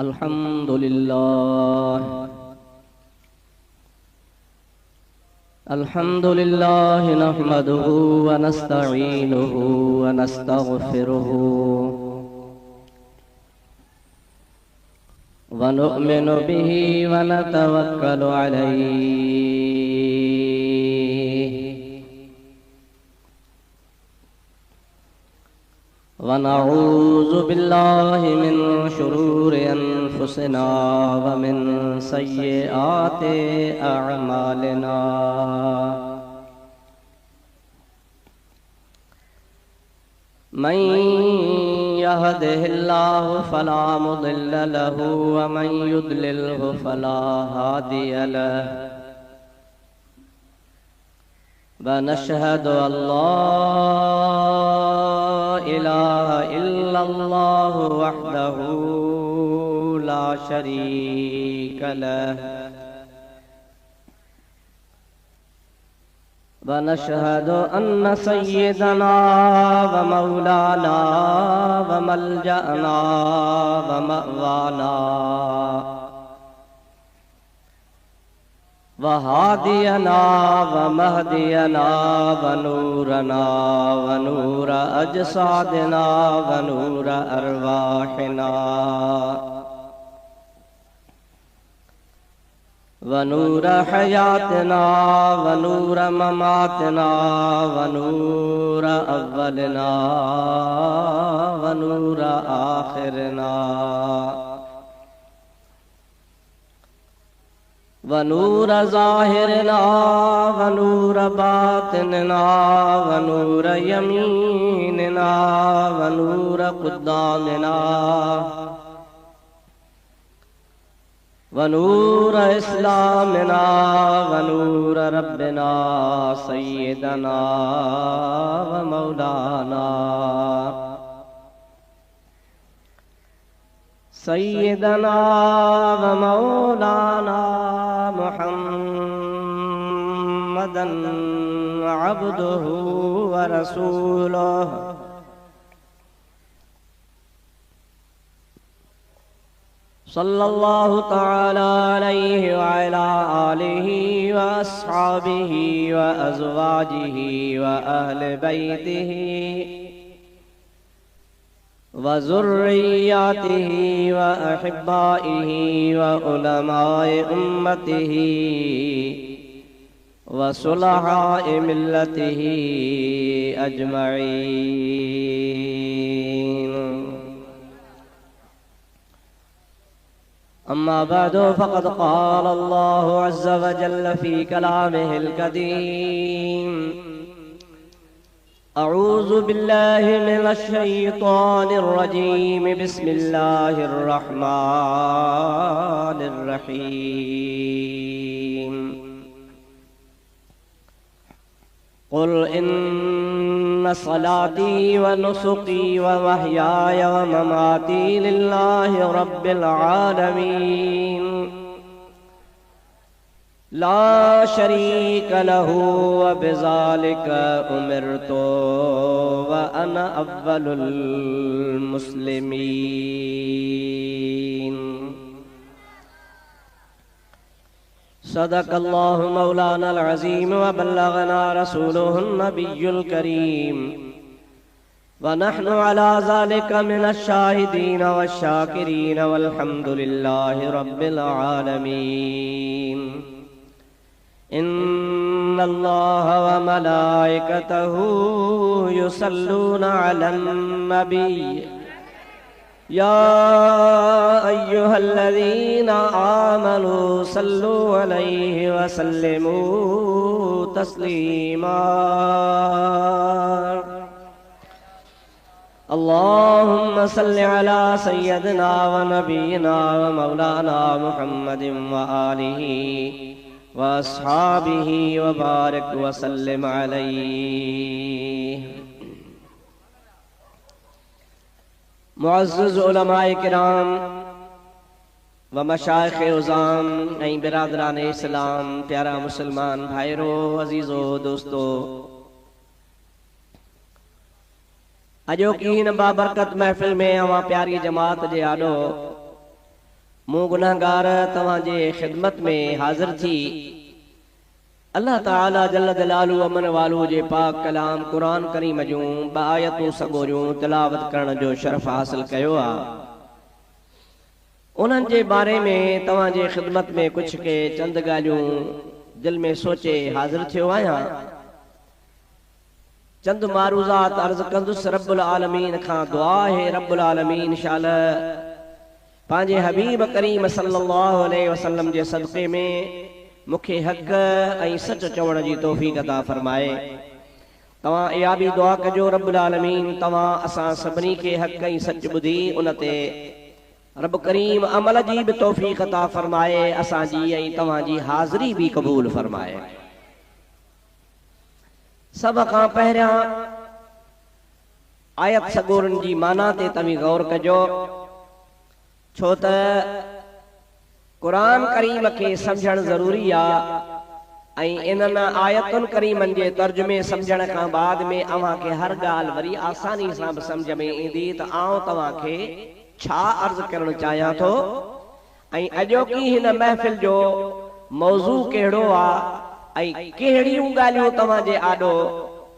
अल्हम्दुलिल्लाह नहमदुहु व नस्तईनुहु व नस्तगफिरुहु व नु'मिनु बिही व नतवक्कलु अलैहि व नऊज़ु बिल्लाहि मिन शुरूरि अनफुसिना व मिन सय्यिआति अअमालिना। मन यहदिहिल्लाहु फला मुदिल्ल लहु व मन युद्लिल्हु फला हादिय लहु व नशहदु अल्ला इलाहा इल्लल्लाहु वहदहु ला शरीक लहु व नशहदु अन्न सय्यदना व मौलाना व मलजअना व मअवाना व हादियना व महदियना व नूरना व नूर अजसादिना व नूर अरवाहिना व नूर हयातना व नूर ममातना व नूर अव्वलना व नूर आखिरना व नूर ज़ाहिरना व नूर बातिनना व नूर यमीनना व नूर क़ुद्दामना व नूर इस्लामना व नूर रब्बिना सय्यदना व मौलाना सय्यदना व मौलाना मुहम्मदन अब्दुहु व रसूलुहु सल्लल्लाहु तआला अलैहि व अला आलिहि व अस्हाबिहि व अज़वाजिहि व अहले बैतिहि व ज़ुर्रिय्यतिहि व अहिब्बाइहि व उलमाए उम्मतिहि व सुलहाए मिल्लतिहि अजमईन। अम्मा बअदु फ़क़द क़ाल अल्लाहु अज़्ज़ व जल्ल फ़ी कलामिहिल कदीम अऊज़ु बिल्लाहि मिनश शैतानिर रजीम बिस्मिल्लाहिर रहमानिर रहीम। क़ुल इन्ना सलाती व नुसुकी व महयाय व ममाती लिल्लाहि रब्बिल आलमीन ला शरीक लहू व बिज़ालिका उमिरतु व अना अव्वलुल मुस्लिमीन। सदक़ल्लाहु मौलाना अल-अज़ीम व बल्लगना रसूलुहुन नबियुल करीम व नहनु अला ज़ालिका मिनश शाहिदीन वश-शाकिरीन वल्हम्दुलिल्लाहि रब्बिल आलमीन। इन्नल्लाह व मलाइकतहु युसल्लूना अलन नबी या अय्युहल्लज़ीना आमनू सल्लु अलैहि व सल्लिमू तस्लीमा। अल्लाहुम्मा सल्लि अला सय्यदिना व नबीना व मौलाना मुहम्मदिन व आलिहि व अस्हाबिहि व बारिक व सल्लिम अलैहि। मुअज़्ज़िज़ उलमाए किराम व मशाइख़ उज़ाम ऐं बिरादरान इस्लाम, प्यारा मुसलमान भाइरो, अज़ीज़ो दोस्तो, अजो की हिन बाबरकत महफ़िल में अवां प्यारी जमात जे आॾो मूं गुनाहगार तव्हांजे खिदमत में हाज़िर थी अल्लाह ताला जल्ल जलालु अमन वालू जे पाक कलाम कुरान करीम जूं बायतूं सगोरियूं तिलावत करण जो शरफ हासिल कयो आ। उन्हनि जे बारे में तव्हांजे खिदमत में कुछ के चंद ॻाल्हियूं दिल में सोचे हाज़िर थियो आहियां। चंद मारूज़ात अर्ज़ कंदुसि रब्बुल आलमीन खां दुआ है रब्बुल आलमीन शाल पांजे हबीब करीम सल्लल्लाहु अलैहि वसल्लम जे सदक़े में मुखे हक़ ऐं सच चवण जी तौफ़ीक़ अता फरमाए। तव्हां इहा भी दुआ कजो रब्बुल आलमीन तव्हां असां सभिनी खे हक़ ऐं सच ॿुधी उन ते रब करीम अमल जी भी तौफ़ीक़ अता फरमाए, असांजी ऐं तव्हांजी हाज़िरी भी क़बूल फरमाए। सब खां पहिरियां आयत सगोरन जी माना ते तव्हीं गौर कजो, छो त कुरान करीम के समझण जरूरी आ ऐं इन्हनि आयतुन करीमन जे तर्जुमे समझण खां बाद में अव्हां के हर ॻाल्हि वरी आसानी सां भी समझ में ईंदी त आउं तव्हां खे छा अर्ज़ करण चाहियां थो ऐं अॼोकी हिन महफ़िल जो मौज़ू कहिड़ो आ ऐं कहिड़ियूं ॻाल्हियूं तव्हां जे आॾो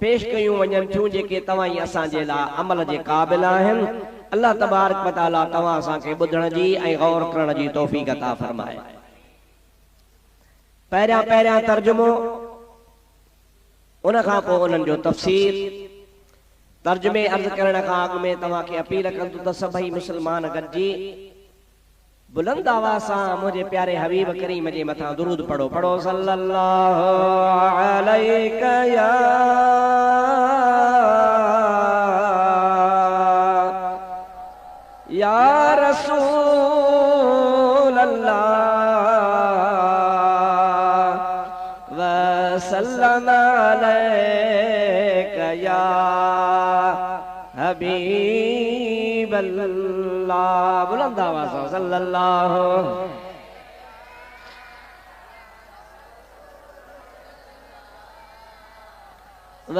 पेश कयूं वञनि थियूं जेके तव्हां ई असांजे लाइ अमल जे क़ाबिल आहिनि। अल्लाह तबारक व तआला तव्हां असांखे ॿुधण जी ऐं गौर करण जी तौफ़ीक़ अता फरमाए। पहिरियां पहिरियां तर्जुमो, उन खां पोइ उन्हनि जो तफ़सीर। तर्जुमे अर्ज़ करण खां अॻु में तव्हां खे अपील कंदो त सभई मुस्लमान गॾिजी बुलंद आवाज़ सां मुंहिंजे प्यारे हबीब करीम जे मथां दुरूद पढ़ो। पढ़ो सल्लल्लाहु अलैका या रसूल अल्लाह व सल्लम अलैका या हबीब अल्लाह। बुलंद आवाज़ से सल्लल्लाहु व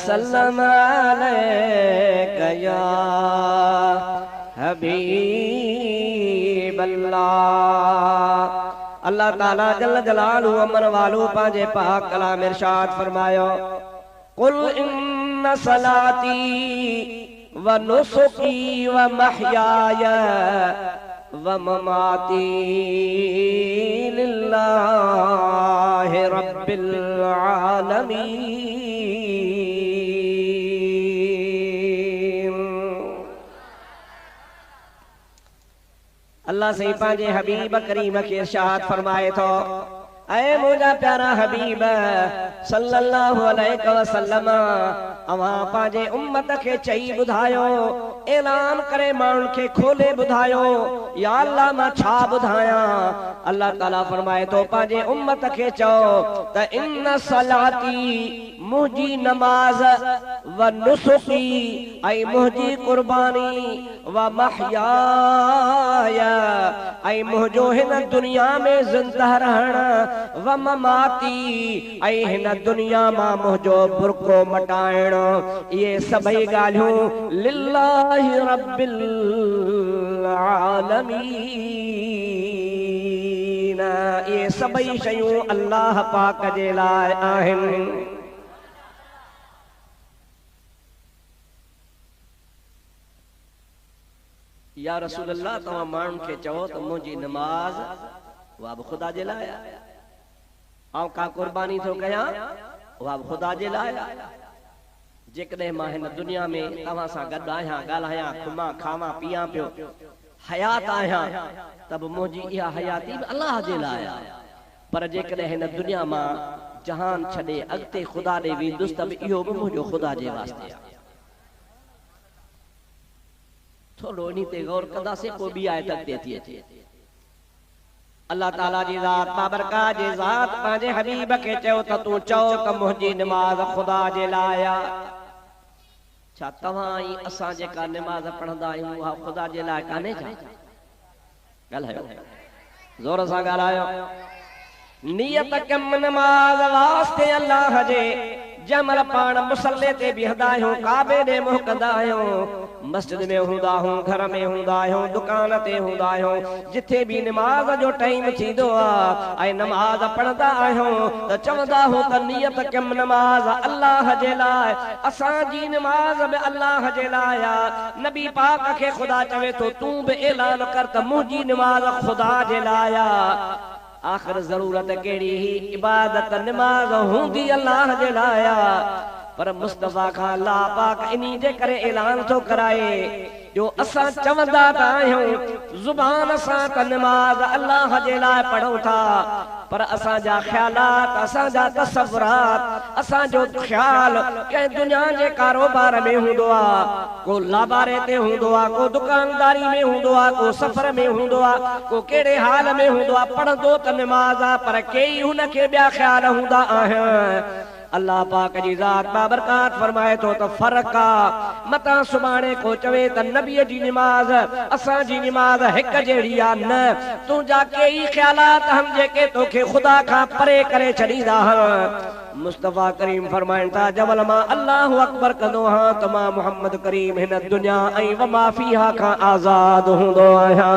सल्लम अलैका या हबीब अल्लाह। अल्लाह ताला जल्ल जलालु अमन वालू पांजे पाक कलाम इरशाद फरमायो, कुल इन्न सलाती व नुसुकी व महयाय व ममाती लिल्लाहि रब्बिल आलमीन। अल्लाह से पांजे हबीब करीम के इरशाद फरमाए तो, ऐ मुझा प्यारा हबीब सल्लल्लाहु अलैहि वसल्लम अवां पांजे उम्मत के चई बुधायो, ऐलान करे माण्हुनि खे खोले बुधायो, या अल्लाह मां छा बुधाया। अल्लाह ताला फरमाए तो पांजे उम्मत के चओ त इन सलाती मुंहिंजी नमाज व नुसुकी ऐं मुंहिंजी कुर्बानी व महयाय ऐं मुंहिंजो हिन दुनिया में ज़िंदा रहण व ममाती ऐं हिन दुनिया मां मुंहिंजो बुरको मटाइण, ये सभई ॻाल्हियूं लिल्लाहि रब्बिल आलमीन, ये सभई शयूं अल्लाह पाक जे लाइ आहिनि। या रसूल अल्लाह तव्हां माण्हुनि खे चओ त मुंहिंजी नमाज उहा बि ख़ुदा जे लाइ आहे, ऐं का कुर्बानी थो कयां उहा बि ख़ुदा जे लाइ आहे। जेकॾहिं मां हिन दुनिया में तव्हां सां गॾु आहियां, ॻाल्हायां, घुमां, खावां, पियां पियो, हयात आहियां, त बि मुंहिंजी इहा हयाती बि अल्लाह जे लाइ आहे। पर जेकॾहिं हिन दुनिया मां जहान छॾे अॻिते ख़ुदा ॾे वेंदुसि त बि इहो बि मुंहिंजो ख़ुदा जे वास्ते आहे। थोड़ो इन ते गौर कंदासीं, पोइ ॿी आयत ते थी अचे। अल्लाह ताला जी ज़ात बाबरका जी ज़ात पंहिंजे हबीब खे चयो त तूं चओ त मुंहिंजी निमाज़ ख़ुदा जे लाइ आहे। छा तव्हां ई असां जेका निमाज़ पढ़ंदा आहियूं उहा ख़ुदा जे लाइ कान्हे छा? ॻाल्हायो, ज़ोर सां ॻाल्हायो। नियत कम नमाज़ वास्ते अल्लाह जे जमल पाण मुसल्ले ते बिहंदा आहियूं, काबे ॾे मुंहुं कंदा आहियूं, मस्जिद में हूंदा आहियूं, घर में हूंदा आहियूं, दुकान ते हूंदा आहियूं, जिथे भी नमाज जो टाइम थींदो आहे ऐं नमाज पढ़ंदा आहियूं त चवंदा आहियूं त नियत कयमि नमाज अल्लाह जे लाइ, असांजी नमाज बि अल्लाह जे लाइ आहे। नबी पाक खे ख़ुदा चवे थो तूं बि ऐलान कर त मुंहिंजी नमाज ख़ुदा जे लाइ आहे। आख़िर ज़रूरत कहिड़ी ही, इबादत नमाज हूंदी अल्लाह जे लाइ आहे, पर मुस्तफ़ा खां अल्लाह पाक इन्ही जे करे ऐलान थो कराए जो असां चवंदा त आहियूं ज़ुबान सां त नमाज अल्लाह जे लाइ पढ़ूं था, पर असांजा ख़्यालात, असांजा तसव्वुरात, असांजो ख़्याल कंहिं दुनिया जे कारोबार में हूंदो आहे, को लाबारे ते हूंदो आहे, को दुकानदारी में हूंदो आहे, को सफ़र में हूंदो आहे, को कहिड़े हाल में हूंदो आहे, पढ़ंदो त नमाज़ आहे, पर कई हुनखे ॿिया ख़्याल हूंदा आहिनि। अल्लाह पाक जी ज़ात बाबरकात फरमाए थो त फ़र्क़ आहे, मता सुभाणे को चवे त नबीअ जी निमाज़ असांजी निमाज़ हिक जहिड़ी आहे, न तुंहिंजा कई ख़्यालात हम जेके तोखे ख़ुदा खां परे करे छॾींदा आहिनि। मुस्तफ़ा करीम फरमाइनि था जबल मां अल्लाहु अकबर कंदो हा त मां मोहम्मद करीम हिन दुनिया ऐं वमा फीहा खां आज़ाद हूंदो आहियां।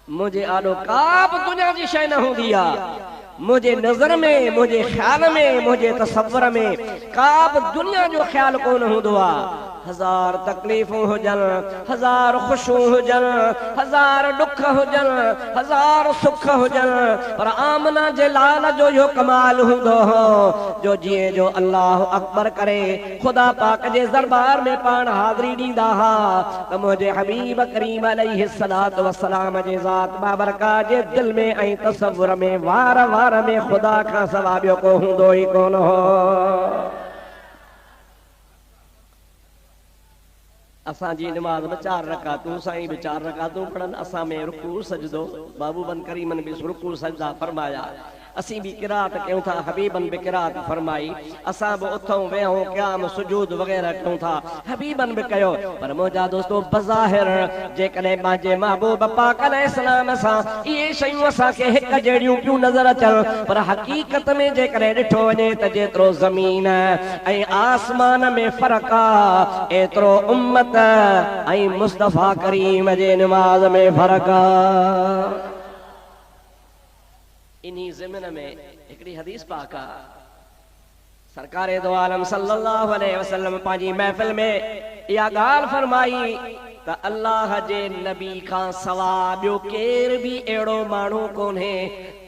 मुझे आॾो का बि दुनिया जी शइ न हूंदी आहे, मुझे नज़र में, मुझे ख्याल में, मुझे तसव्वुर में का बि दुनिया जो ख्याल कोन हूंदो आहे। हजार तकलीफ़ूं हुजनि, हजार ख़ुशियूं हुजनि, हजार ॾुख हुजनि, हजार सुख हुजनि, पर आमना जे लाल जो इहो कमाल हूंदो हो जो जीअं जो अल्लाह अकबर करे ख़ुदा पाक जे दरबार में पाण हाज़िरी ॾींदा हा त मुंहिंजे हबीब करीम अलैहिस्सलातु वस्सलाम जे ज़ात बाबरकात जे दिल में ऐं तसव्वुर में वार वार में ख़ुदा खां सवा ॿियो को हूंदो ई कोन हो। असांजी नमाज़ में 4 रकातूं, साईं बि 4 रकातूं पढ़नि, असां में रुकू सजदो, बाबूबन करीमन बि रुकू सजदा फरमाया, असीं भी किरात कयूं था, हबीबन भी किरात फरमाई, असां भी उथूं वेहूं क़याम सुजूद वग़ैरह कयूं था, हबीबन भी कयो, पर मुंहिंजा दोस्तों बज़ाहिर जेकॾहिं पंहिंजे महबूब पाक अलैहिस्सलाम सां इहे शयूं असांखे हिक जहिड़ियूं पियूं नज़र अचनि, पर हक़ीक़त में जेकॾहिं ॾिठो वञे त जेतिरो ज़मीन ऐं आसमान में फ़र्क़ु आहे, एतिरो उम्मत ऐं मुस्तफ़ा करीम जे नमाज़ में फ़र्क़ु आहे। इन्ही ज़मीन में हिकड़ी हदीस पाक आहे, सरकारे दो आलम सल्लल्लाहु अलैहि वसल्लम पंहिंजी महफ़िल में इहा ॻाल्हि फरमाई त अल्लाह जे नबी खां सवा ॿियो केर बि अहिड़ो माण्हू कोन्हे,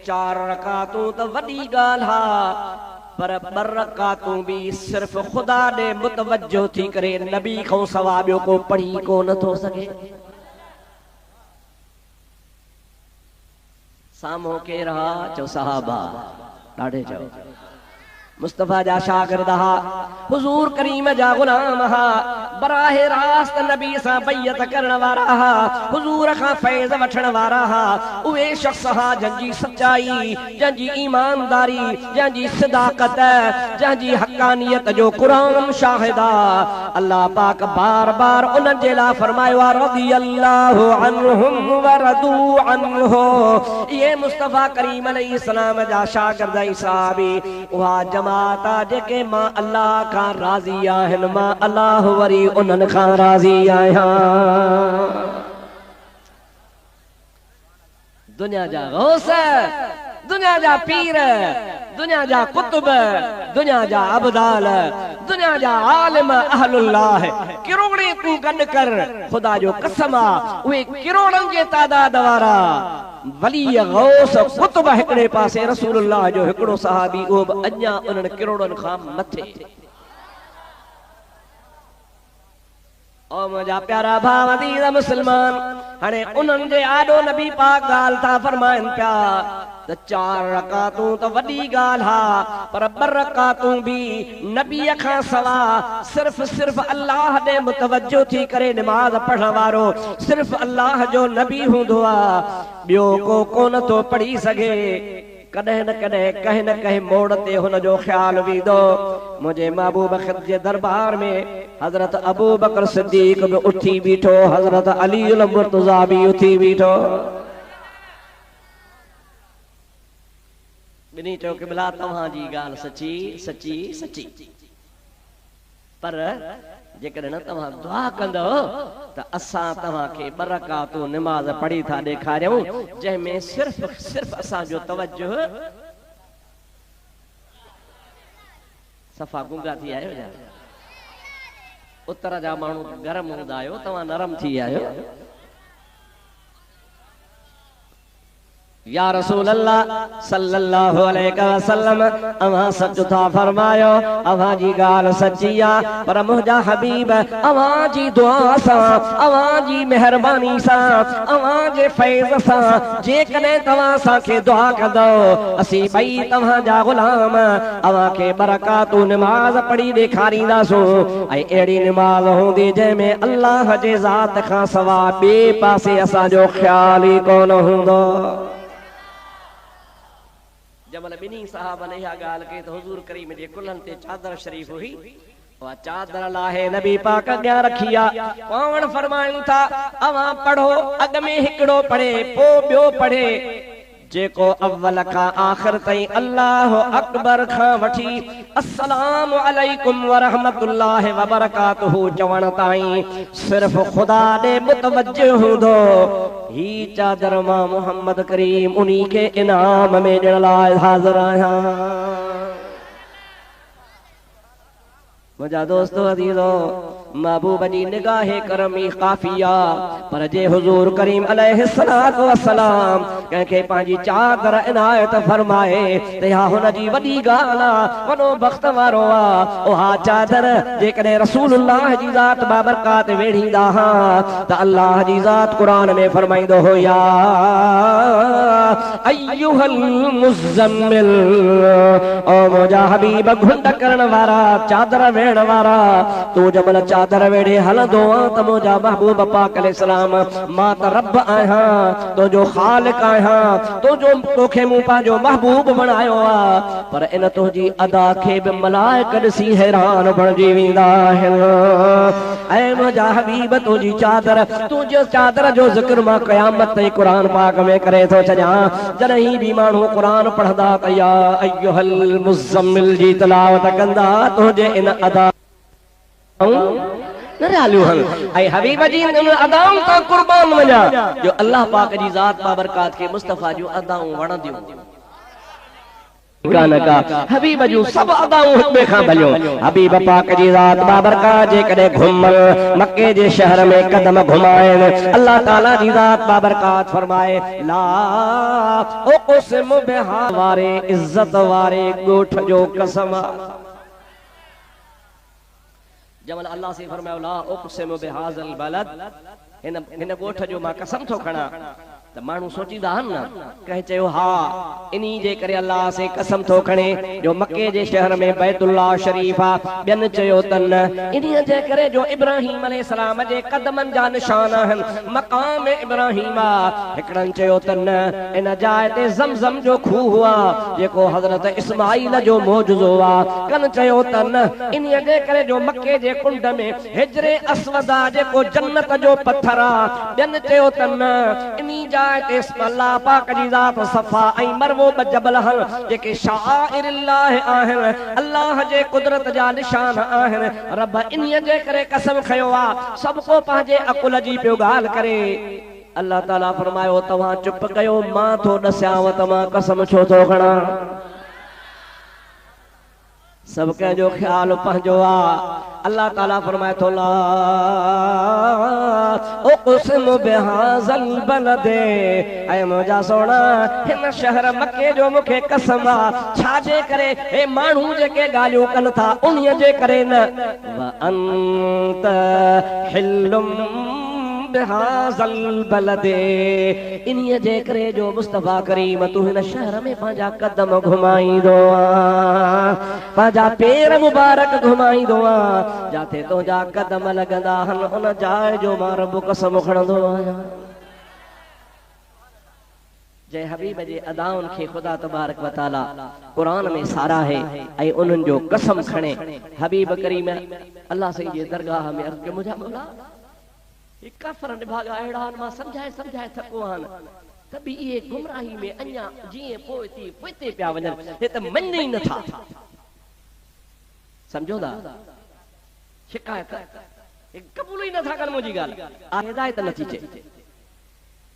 4 रकातूं त वॾी ॻाल्हि आहे, पर 2 रकातूं बि सिर्फ़ ख़ुदा ॾे मुतवजो थी करे नबी खां सवा ॿियो को पढ़ी कोन थो सघे। साम्हूं केरु हा? चओ सहाबा, ॾाढे चओ मुस्तफ़ा जा शागिर्द हा, हुज़ूर करीम जा ग़ुलाम हा, बराहे रास्त नबी सां बैयत करण वारा हा, हुज़ूर खां फैज़ वठण वारा हा, उहे शख्स हा जंहिंजी सचाई, जंहिंजी ईमानदारी, जंहिंजी सदाकत, जंहिंजी हक़ानियत जो क़ुरान शाहिद आहे। अल्लाह पाक बार बार उन्हनि जे लाइ फरमायो आहे रज़ियल्लाहु अन्हुम व रदू अन्हु। इहे मुस्तफ़ा करीम अलैहिस्सलाम जा शागिर्द ऐं सहाबी उहा जमात जेके मां अल्लाह खां राज़ी आहिनि, मां अल्लाह वरी उन्हनि खां राज़ी आहियां। दुनिया जा गौस, दुनिया जा पीर, दुनिया जा कुतुब, दुनिया जा अबदाल, दुनिया जा आलिम अहलुल्लाह किरोड़े तूं गॾु कर, ख़ुदा जो कसम आहे उहे किरोड़नि जे तादाद वारा वली गौस कुतुब हिकिड़े पासे, रसूलुल्लाह जो हिकिड़ो सहाबी उहो बि अञा उन्हनि किरोड़नि खां मथे। ओ मुंहिंजा प्यारा भाउ अज़ीज़ मुस्लमान, हाणे उन्हनि जे आॾो नबी पाक ॻाल्हि था फरमाइनि पिया त 4 रकातूं त वॾी ॻाल्हि हा, पर 2 रकातूं बि नबीअ खां सवा सिर्फ़ अल्लाह ॾे मुतवजो थी करे नमाज़ पढ़ण वारो सिर्फ़ अल्लाह जो नबी हूंदो आहे, ॿियो को कोन थो पढ़ी सघे। कॾहिं न कॾहिं कंहिं न कंहिं मोड़ ते हुन जो ख़्याल वींदो। मुंहिंजे महबूब जे दरबार में हज़रत अबू बकर सिद्दीक़ बि उथी बीठो, हज़रत अली मुर्तज़ा बि उथी बीठो। बिनी चो क़िबला तव्हांजी ॻाल्हि सची सची सची पर जेकॾहिं न तव्हां दुआ कंदो त असां तव्हांखे ॿ रकातूं निमाज़ पढ़ी था ॾेखारियूं जंहिंमें सिर्फ़ असांजो तवज्जो सफ़ा गुंगा थी आहियो छा? उत्तर जा माण्हू गरम हूंदा आहियो, तव्हां नरम थी आहियो। या रसूल अल्लाह सल्लल्लाहु अलैहि वसल्लम अवां सच था फरमायो, अवां जी ॻाल्हि सची आ, पर मुंहिंजा हबीब अवां जी दुआ सां, अवां जी मेहरबानी सां, अवां जे फैज़ सां जेकॾहिं तव्हां असांखे दुआ कंदो असीं ॿई तव्हां जा ग़ुलाम अवां खे बरकातूं निमाज़ पढ़ी ॾेखारींदासूं ऐं अहिड़ी निमाज़ हूंदी जंहिंमें अल्लाह जे ज़ात खां सवाइ ॿिए पासे असांजो ख़्याल ई कोन हूंदो। जमल बिनी साहब ने इहा ॻाल्हि कई त हुज़ूर करीम जे कुल्हनि ते चादर शरीफ़ हुई, उहा चादर लाहे नबी पाक अॻियां रखी आहे। पावण फरमायूं था अवां पढ़ो, अॻ में हिकिड़ो पढ़े पोइ ॿियो पढ़े, जेको अव्वल खां आख़िर ताईं अल्लाह अकबर खां वठी अस्सलामु अलैकुम व रहमतुल्लाहि व बरकातुहू चवण ताईं सिर्फ़ ख़ुदा ॾे मुतवज्जो हूंदो। ही चादर मां मोहम्मद करीम उन्ही खे इनाम में ॾियण लाइ हाज़िर आहियां। मुझा दोस्तो अजीजो, महबूब जी निगाहे करमी काफिया, पर जे हुजूर करीम अलैहिस्सलातु वस्सलाम कंहिंखे पंहिंजी चादर इनायत फरमाए त इहा हुन जी वॾी ॻाल्हि आहे, वॾो बख़्त वारो आहे। उहा चादर जेकॾहिं रसूलुल्लाह जी ज़ात बाबरकात वेढ़ींदा हा त अल्लाह जी ज़ात क़ुरान में फरमाईंदो हो, या अय्युहल मुज़म्मिल, ओ मुंहिंजा हबीब घुंड करण वारा, चादर वेढ़ण वारा, तू जमल चादर वेढ़े हलंदो आ त मुंहिंजा महबूब पाक अलैहिस्सलाम मां त रब आहियां, तुंहिंजो ख़ालिक आहियां, तोखे मूं पंहिंजो महबूब बणायो आहे, पर इन तुंहिंजी अदा खे बि मलाइक ॾिसी हैरान बणिजी वेंदा आहिनि। ऐं मुंहिंजा हबीब तुंहिंजी चादर जो ज़िक्र मां क़यामत ताईं क़ुरान पाक में करे थो छॾियां। जॾहिं बि माण्हू क़ुरान पढ़ंदा त या अय्युहल मुज़म्मिल जी तिलावत कंदा, तुंहिंजे इन अदा ऐं हबीब जी इन अदाउनि तां क़ुर्बान वञा जो अल्लाह पाक जी ज़ात बाबरकात खे मुस्तफ़ा जूं अदाऊं वणंदियूं हबीब जूं सभु अदाऊं हिक ॿिए खां भलियूं। हबीब पाक जी ज़ात बाबरकात जेकॾहिं घुमल मक्के जे शहर में कदम घुमाइनि, अल्लाह ताला जी ज़ात बाबरकात फरमाए ला उक़सिमु बिहा वारे इज़्ज़त वारे ॻोठ जो कसम। जमल अल्लाह से फरमायो ला उक़सिमु बिहाज़ल बलद, हिन ॻोठ जो मां कसम थो खणा, त माण्हू सोचींदा आहिनि न, कंहिं चयो हा इन्ही जे करे अल्लाह से कसम थो खणे जो मक्के जे शहर में बैतुल्लाह शरीफ आहे, ॿियनि चयो त न इन्हीअ जे करे जो इब्राहीम अलैहिस्सलाम जे कदमनि जा निशान आहिनि, मक़ाम इब्राहीम आहे। हिकिड़नि चयो त न इन जाइ ते ज़मज़म जो खूह आहे जेको हज़रत इस्माईल जो मौजूज़ो आहे। कनि चयो त न इन्हीअ जे करे जो मक्के जे कुंड में हिजरे अस्वद आहे जेको जन्नत जो पत्थर आहे। ॿियनि चयो त न इन्ही जा अल्लाह पाक जी ज़ात सफ़ा ऐं मरवो ब जबल आहिनि जेके शाइरिल्लाह आहिनि, अल्लाह जे कुदरत जा निशान आहिनि। रब इन्हीअ जे करे कसम खयो आहे, सभु को पंहिंजे अकुल जी पियो ॻाल्हि करे। अल्लाह ताला फरमायो तव्हां चुप कयो, मां थो ॾसांव त मां कसम छो थो खणां। सब कंहिंजो ख्याल पंहिंजो आहे। अल्लाह ताला फरमाए थो ला उक़सिमु बिहाज़ल बलदे, ऐं मुंहिंजा सोना हिन शहर मके जो मूंखे कसम आहे। छाजे करे हे माण्हू जेके ॻाल्हियूं कनि था उन्हीअ जे करे न, व अंत हिल्लुम बिहाज़ल बलदे, इन्हीअ जे करे जो मुस्तफ़ा करीम तू हिन शहर में पंहिंजा कदम घुमाईंदो आहे, पंहिंजा पेर मुबारक घुमाईंदो आहे, जाते तुंहिंजा कदम लॻंदा आहिनि उन जाइ जो मां रब कसम खणंदो आहियां। जय हबीब जे अदाउनि खे ख़ुदा तबारक व तआला क़ुरान में साराहे ऐं उन्हनि जो कसम खणे। हबीब करीम अल्लाह साईं जे दरगाह में अर्ज़ मुंहिंजा मौला काफ़र निभागा अहिड़ा आहिनि, मां सम्झाए थको आहिनि, तभी ये गुमराही में अन्या जीए पोती पोते पिया वञनि हे त मञनि ई नथा समझो था शिकायत कबूल ही नथा कनि मुंहिंजी ॻाल्हि आ हिदायत नथी चे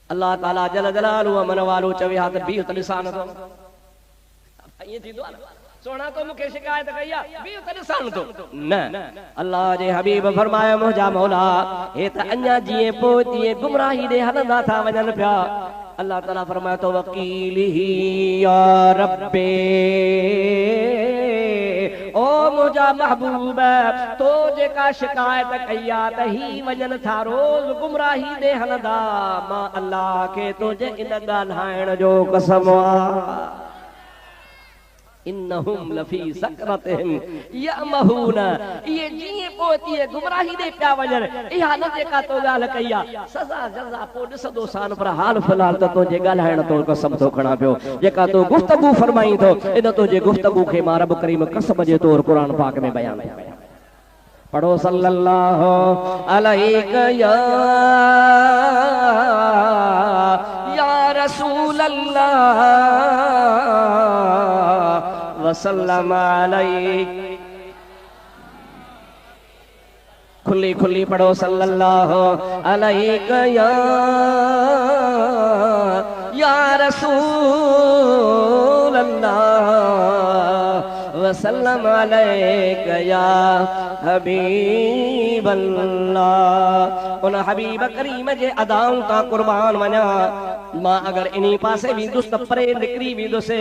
अल्लाह ताला जल जलालु मन वालो चवे हा त बीह त ॾिसां नथो ईअं थींदो आहे सोना तो मूंखे शिकायत कई आहे बीह त ॾिसां नथो न अल्लाह जे हबीब फरमायो मुंहिंजा मौला हे त अञा जीअं पोइ गुमराही ॾे हलंदा था वञनि पिया अल्लाह ताला फरमायो तो वकीली या रब्बे ओ मुंहिंजा महबूब तो जेका शिकायत कई आहे त ही वञनि था रोज़ गुमराही ॾे हलंदा मां अल्लाह खे तुंहिंजे इन ॻाल्हाइण जो कसम आहे इन्नहुम लफी सकरतिहिम यमहून ये जीअं पोती गुमराही ॾे पिया वञनि इहा न जेका तो ॻाल्हि कई आहे सज़ा जज़ा पोइ ॾिसंदो सान पर हाल फ़िलहाल त तुंहिंजे ॻाल्हाइण तो कसम थो खणा पियो जेका तो गुफ़्तगू फरमाई थो इन तुंहिंजे गुफ़्तगू खे मां रब करीम कसम जे तौर क़ुर पाक में बयान कया पढ़ो सल्लल्लाहु अलैहि या रसूल अल्लाह वसल्लम अलैहि खुली खुली पढ़ो सल्लल्लाहु अलैहि या रसूल अल्लाह वसल्लम अलैहि या हबीब अल्लाह उन हबीब करीम जे अदाउं ता कुर्बान वञा मां अगर इन्ही पासे वेंदुसि त परे निकिरी वेंदुसि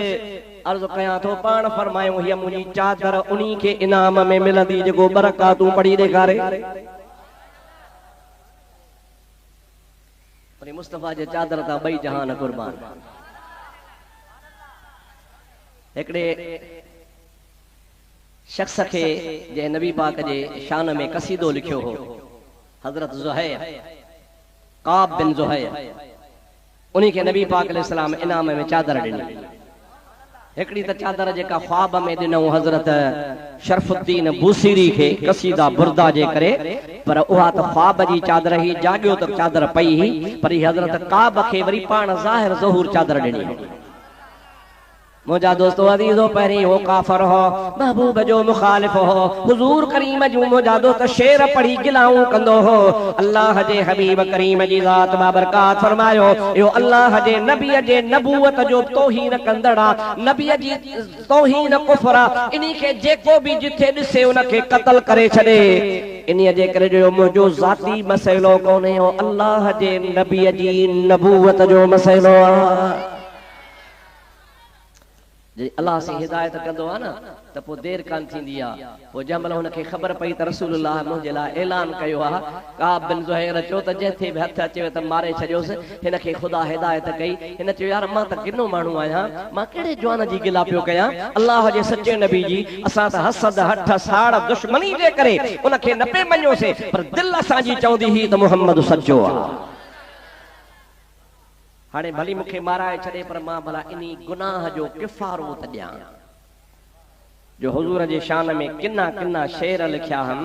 अर्ज़ कयां थो पाण फरमायो हीअ मुंहिंजी चादर उन्ही खे इनाम में मिलंदी जेको बरकातूं पढ़ी ॾेखारे वरी मुस्तफ़ा जे चादर तां ॿई जहान कुर्बान हिकिड़े शख्स खे जे नबी पाक जे शान में कसीदो लिखियो हो हज़रत ज़ुहैर काब बिन ज़ुहैर उन्ही खे नबी पाक अलैहिस्सलाम इनाम में चादर ॾिनी हिकिड़ी त चादर जेका ख्वाब में ॾिनऊं हज़रत शरफुद्दीन बूसीरी खे कसीदा बुरदा जे करे पर उहा त ख्वाब जी चादर ही जाॻियो त चादर पई ही पर हज़रत काब खे वरी पाण ज़ाहिर ज़हूर चादर ॾिनी मुझा दोस्तों अजीजो पहिरीं हो काफ़र हो महबूब जो मुखालिफ हो हुजूर करीम जो मुझा दोस्त शेर पढ़ी गिलाऊं कंदो हो अल्लाह जे हबीब करीम जी ज़ात बाबरकात फरमायो यो अल्लाह जे नबी जे नबूवत जो तौहीन कंदड़ा नबी जी तौहीन कुफरा इन्ही के जेको भी जिथे दिसे उनके कत्ल करे छड़े इन्ही जे करे जो मुझो ज़ाती मसइलो कोने हो अल्लाह जे नबी जी नबूवत जो मसइलो अल्लाह से हिदायत कंदो आहे न त पोइ देर कान थींदी आहे पोइ जंहिंमहिल हुनखे ख़बर पई त रसूलुल्लाह मुंहिंजे लाइ ऐलान कयो आहे काब बिन ज़ुहैर चयो त जंहिंथे बि हथ अचेव त मारे छॾियोसि हिनखे ख़ुदा हिदायत कई हिन चयो यार मां त किनो माण्हू आहियां मां कहिड़े जवान जी गिला पियो कयां अल्लाह जे सचे नबी जी असां त हसद हठ साड़ दुश्मनी जे करे उनखे न पे मञोसीं पर दिलि असांजी चवंदी हुई त मुहम्मद सचो आहे हाणे भली मूंखे माराए छॾे पर मां भला इन्ही गुनाह जो किफ़ारो त ॾियां जो हुजूर जे शान में किना किना शेर लिखिया हम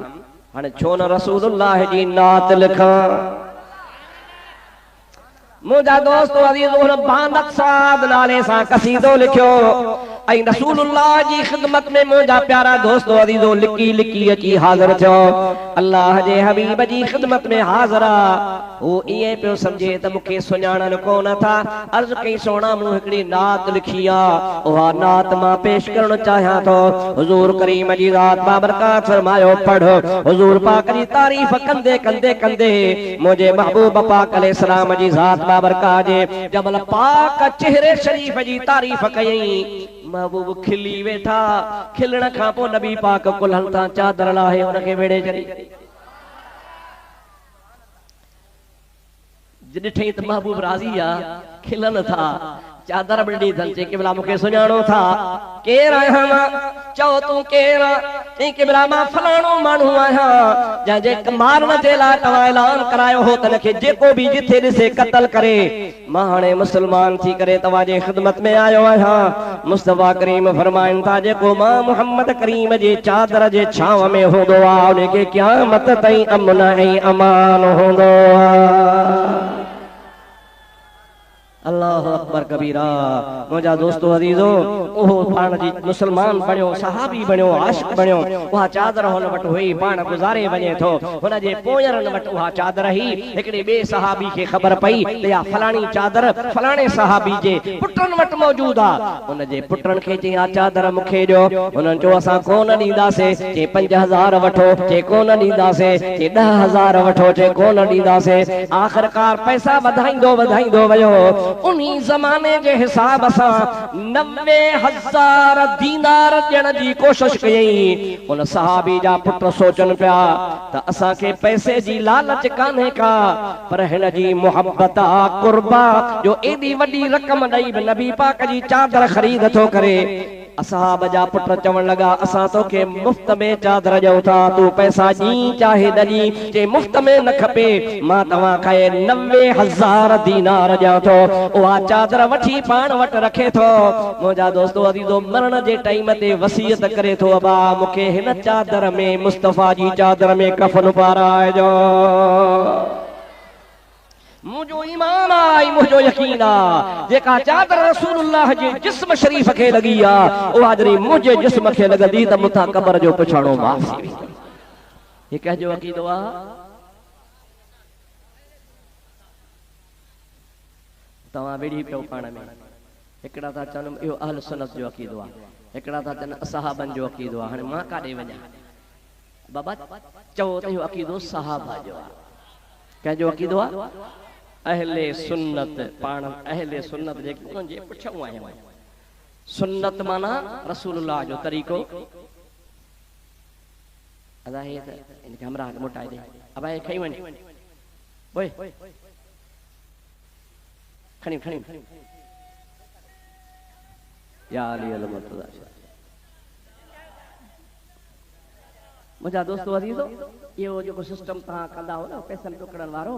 हाणे छो न रसूलुल्लाह जी नात लिखां मुंहिंजा दोस्त अज़ीज़ हुन बानक साद नाले सां कसीदो लिखियो ऐं रसूलुल्लाह जी खिदमत में मुंहिंजा प्यारा दोस्त अज़ीज़ो लिकी लिकी अची हाज़िर थियो अल्लाह जे हबीब जी खिदमत में हाज़िर वो इए पियो समझे त मूंखे सुञाणन कोन था अर्ज़ कई सोना मूं हिकिड़ी नात लिखी आहे उहा नात मां पेश करणु चाहियां थो हुजूर करीम जी ज़ात बाबरकात फरमायो पढ़ हुजूर पाक जी तारीफ़ कंदे कंदे कंदे मुंहिंजे महबूब पाक अलैहिस्सलाम जी ज़ात बाबरकात जे जबल पाक चेहरे शरीफ जी तारीफ़ कयई महबूब खिली वेठा खिलण खां पोइ नबी पाक कुल्हनि तां चादर लाहे उनखे वेड़े छॾी ॾिठई त महबूब राज़ी आहे खिलनि था चादर बि ॾिनी अथनि चई केवला मूंखे सुञाणो था केरु आहियां मां चओ तूं केरु चई केवला मां फलाणो माण्हू आहियां जंहिंजे मारण जे लाइ तव्हां ऐलान करायो हो त हिनखे जेको बि जिथे ॾिसे क़त्ल करे मां हाणे मुस्लमान थी करे तव्हांजे ख़िदमत में आयो आहियां मुस्तफ़ा करीम फरमाइनि था जेको मां मुहम्मद करीम जे चादर जे छांव में हूंदो आहे उनखे क़यामत ताईं अमन ऐं अमान हूंदो आहे अल्लाह अकबर कबीरा। मुझा दोस्तों अजीजो ओहो पाण जी मुसलमान बणियो, सहाबी बणियो, आशिक बणियो। उहा चादर हुन वटि हुई, पाण गुज़ारे वञे थो। हुन जे पोयरनि वटि उहा चादर ही। हिकिड़े ॿिए सहाबी खे ख़बर पई त या फलाणी चादर फलाणे सहाबी जे पुटनि वटि मौजूद आहे। हुन जे पुटनि खे चई आ चादर मूंखे ॾियो। हुननि चयो असां कोन ॾींदासीं। चई 5000 वठो। चई कोन ॾींदासीं। चई 10000 वठो। चई कोन ॾींदासीं। आख़िरकार पैसा वधाईंदो वधाईंदो वियो। उन्हीं ज़माने जे हिसाब सां 90000 दीनार ॾियण जी कोशिश कई। उन सहाबी जा पुट सोचनि पिया त असांखे पैसे जी लालच कान्हे का, पर हिन जी मुहब्बत आ, कुर्बा जो एॾी वॾी रक़म ॾेई बि नबी पाक जी चादर ख़रीद थो करे। असहाब जा पुट चवण लगा असां तोखे मुफ्त में चादर ॾियूं था, तू पैसा ॾी चाहे न ॾी। जे मुफ्त में न खपे, मां तव्हां खे 90000 दीनार ॾियां थो। उहा चादर वठी पाण वटि रखे थो। मुंहिंजा दोस्तो अज़ीज़ो मरण जे टाइम ते वसीयत करे थो अबा मूंखे हिन चादर में, मुस्तफ़ा जी चादर में कफन पाराइजो। मुझो ईमान आई, मुझो यकीन आ, जेका चादर रसूलुल्लाह जे जिस्म शरीफ खे लगी आ, उहा जरी मुझे जिस्म खे लगंदी त मुथा कब्र जो पुछाणो माफ़ थी वेंदो। ये कहजो अकीदो आ। तव्हां वेड़ी पियो पाण में। हिकिड़ा था चवनि इहो अहल सुन्नत जो अकीदो आ, हिकिड़ा था चवनि असहाबनि जो अकीदो आ। हाणे मां काॾे वञा? बाबा चओ त इहो अकीदो सहाबा जो आ। कंहिंजो अकीदो आ? अहले सुन्नत। पाण अहले सुन्नत जेके उन्हनि जे पुठियां आहियूं। सुन्नत माना रसूलुल्लाह जो तरीक़ो। अदा हे त इनके हमरा मोटाए दे। अब आए खई वञ ओए खणी खणी या अली अल मुर्तज़ा। मुझा दोस्तो अजीजो इहो जेको सिस्टम तव्हां कंदा हो न पैसनि टुकड़नि वारो,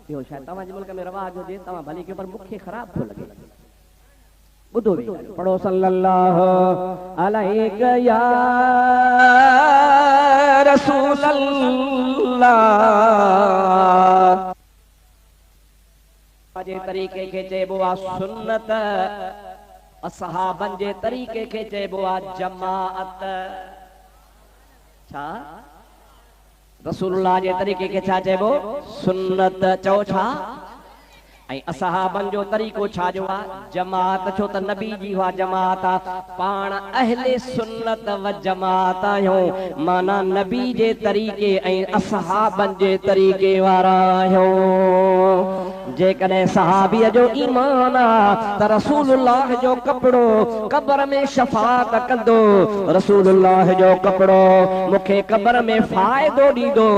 इहो शायदि तव्हांजे मुल्क में रवाज हुजे, तव्हां भली कयो, पर मूंखे ख़राब थो लॻे। ॿुधो बि पढ़ो सल्लल्लाहु अलैहि या रसूल अल्लाह। जे तरीक़े खे चइबो आहे सुन्नत, असहाबनि जे तरीक़े खे चइबो आहे जमाअत। छा रसूलुल्लाह जे तरीक़े खे छा चइबो? सुन्नत। चओ छा? ऐं असहाबनि जो तरीक़ो छा जो आहे? जमाअत। छो त नबी जी हुआ जमाअत आहे। पाण अहले सुन्नत व जमाअत आहियूं, माना नबी जे तरीक़े ऐं असहाबनि जे तरीक़े वारा आहियूं। जेकॾहिं सहाबीअ जो ईमान आहे त रसूलुल्लाह जो कपिड़ो क़ब्र में शफ़ाअत कंदो, रसूलुल्लाह जो कपिड़ो मूंखे क़ब्र में फ़ाइदो ॾींदो।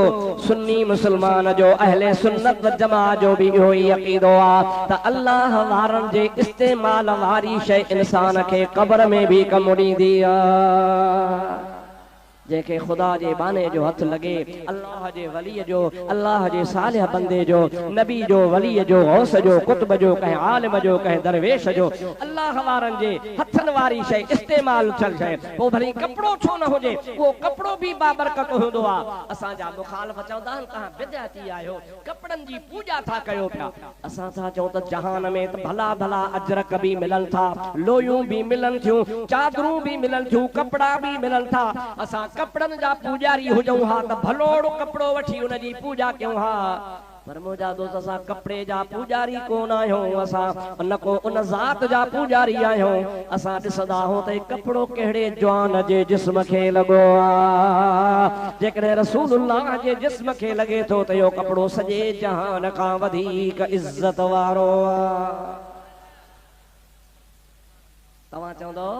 सुन्नी मुस्लमान जो, अहले सुन्नत व जमाअत जो बि इहो ई अक़ीदो आहे त अल्लाह वारनि जे इस्तेमाल वारी शइ इंसान खे क़ब्र में बि कमु ॾींदी आहे। जेके खुदा जे बाने जो हथ लगे, अल्लाह जे वली जो, अल्लाह जे सालिह बंदे जो, नबी जो, वली जो, गौस जो, कुतुब जो, कहीं आलिम जो, कहीं दरवेश जो, अल्लाह वारनि जे हथनि वारी शइ इस्तेमाल थियल शइ, पोइ भली कपिड़ो छो न हुजे, उहो कपिड़ो बि बाबरकत हूंदो आहे। असांजा मुखालिफ़ चवंदा आहिनि तव्हां बिदअती आहियो, कपिड़नि जी पूॼा था कयो पिया। असां था चऊं त जहान में त भला भला अजरक बि मिलनि था, लोयूं बि मिलनि थियूं, चादरूं बि मिलनि थियूं, कपिड़ा बि मिलनि था। असां कपड़न जा पूजारी हुजऊं हा त भलोड़ो कपड़ो वठी उन जी पूजा कयूं हा, पर मुंहिंजा दोस्त असां कपड़े जा पूजारी कोन आहियूं। असां न को उन ज़ात जा पूजारी आहियूं। असां ॾिसंदा आहियूं त कपड़ो कहिड़े जवान जे जिस्म खे लॻो आहे। जेकॾहिं रसूलुल्लाह जे जिस्म खे लॻे थो त इहो कपड़ो सॼे जहान खां वधीक इज़त वारो आहे। तव्हां चवंदो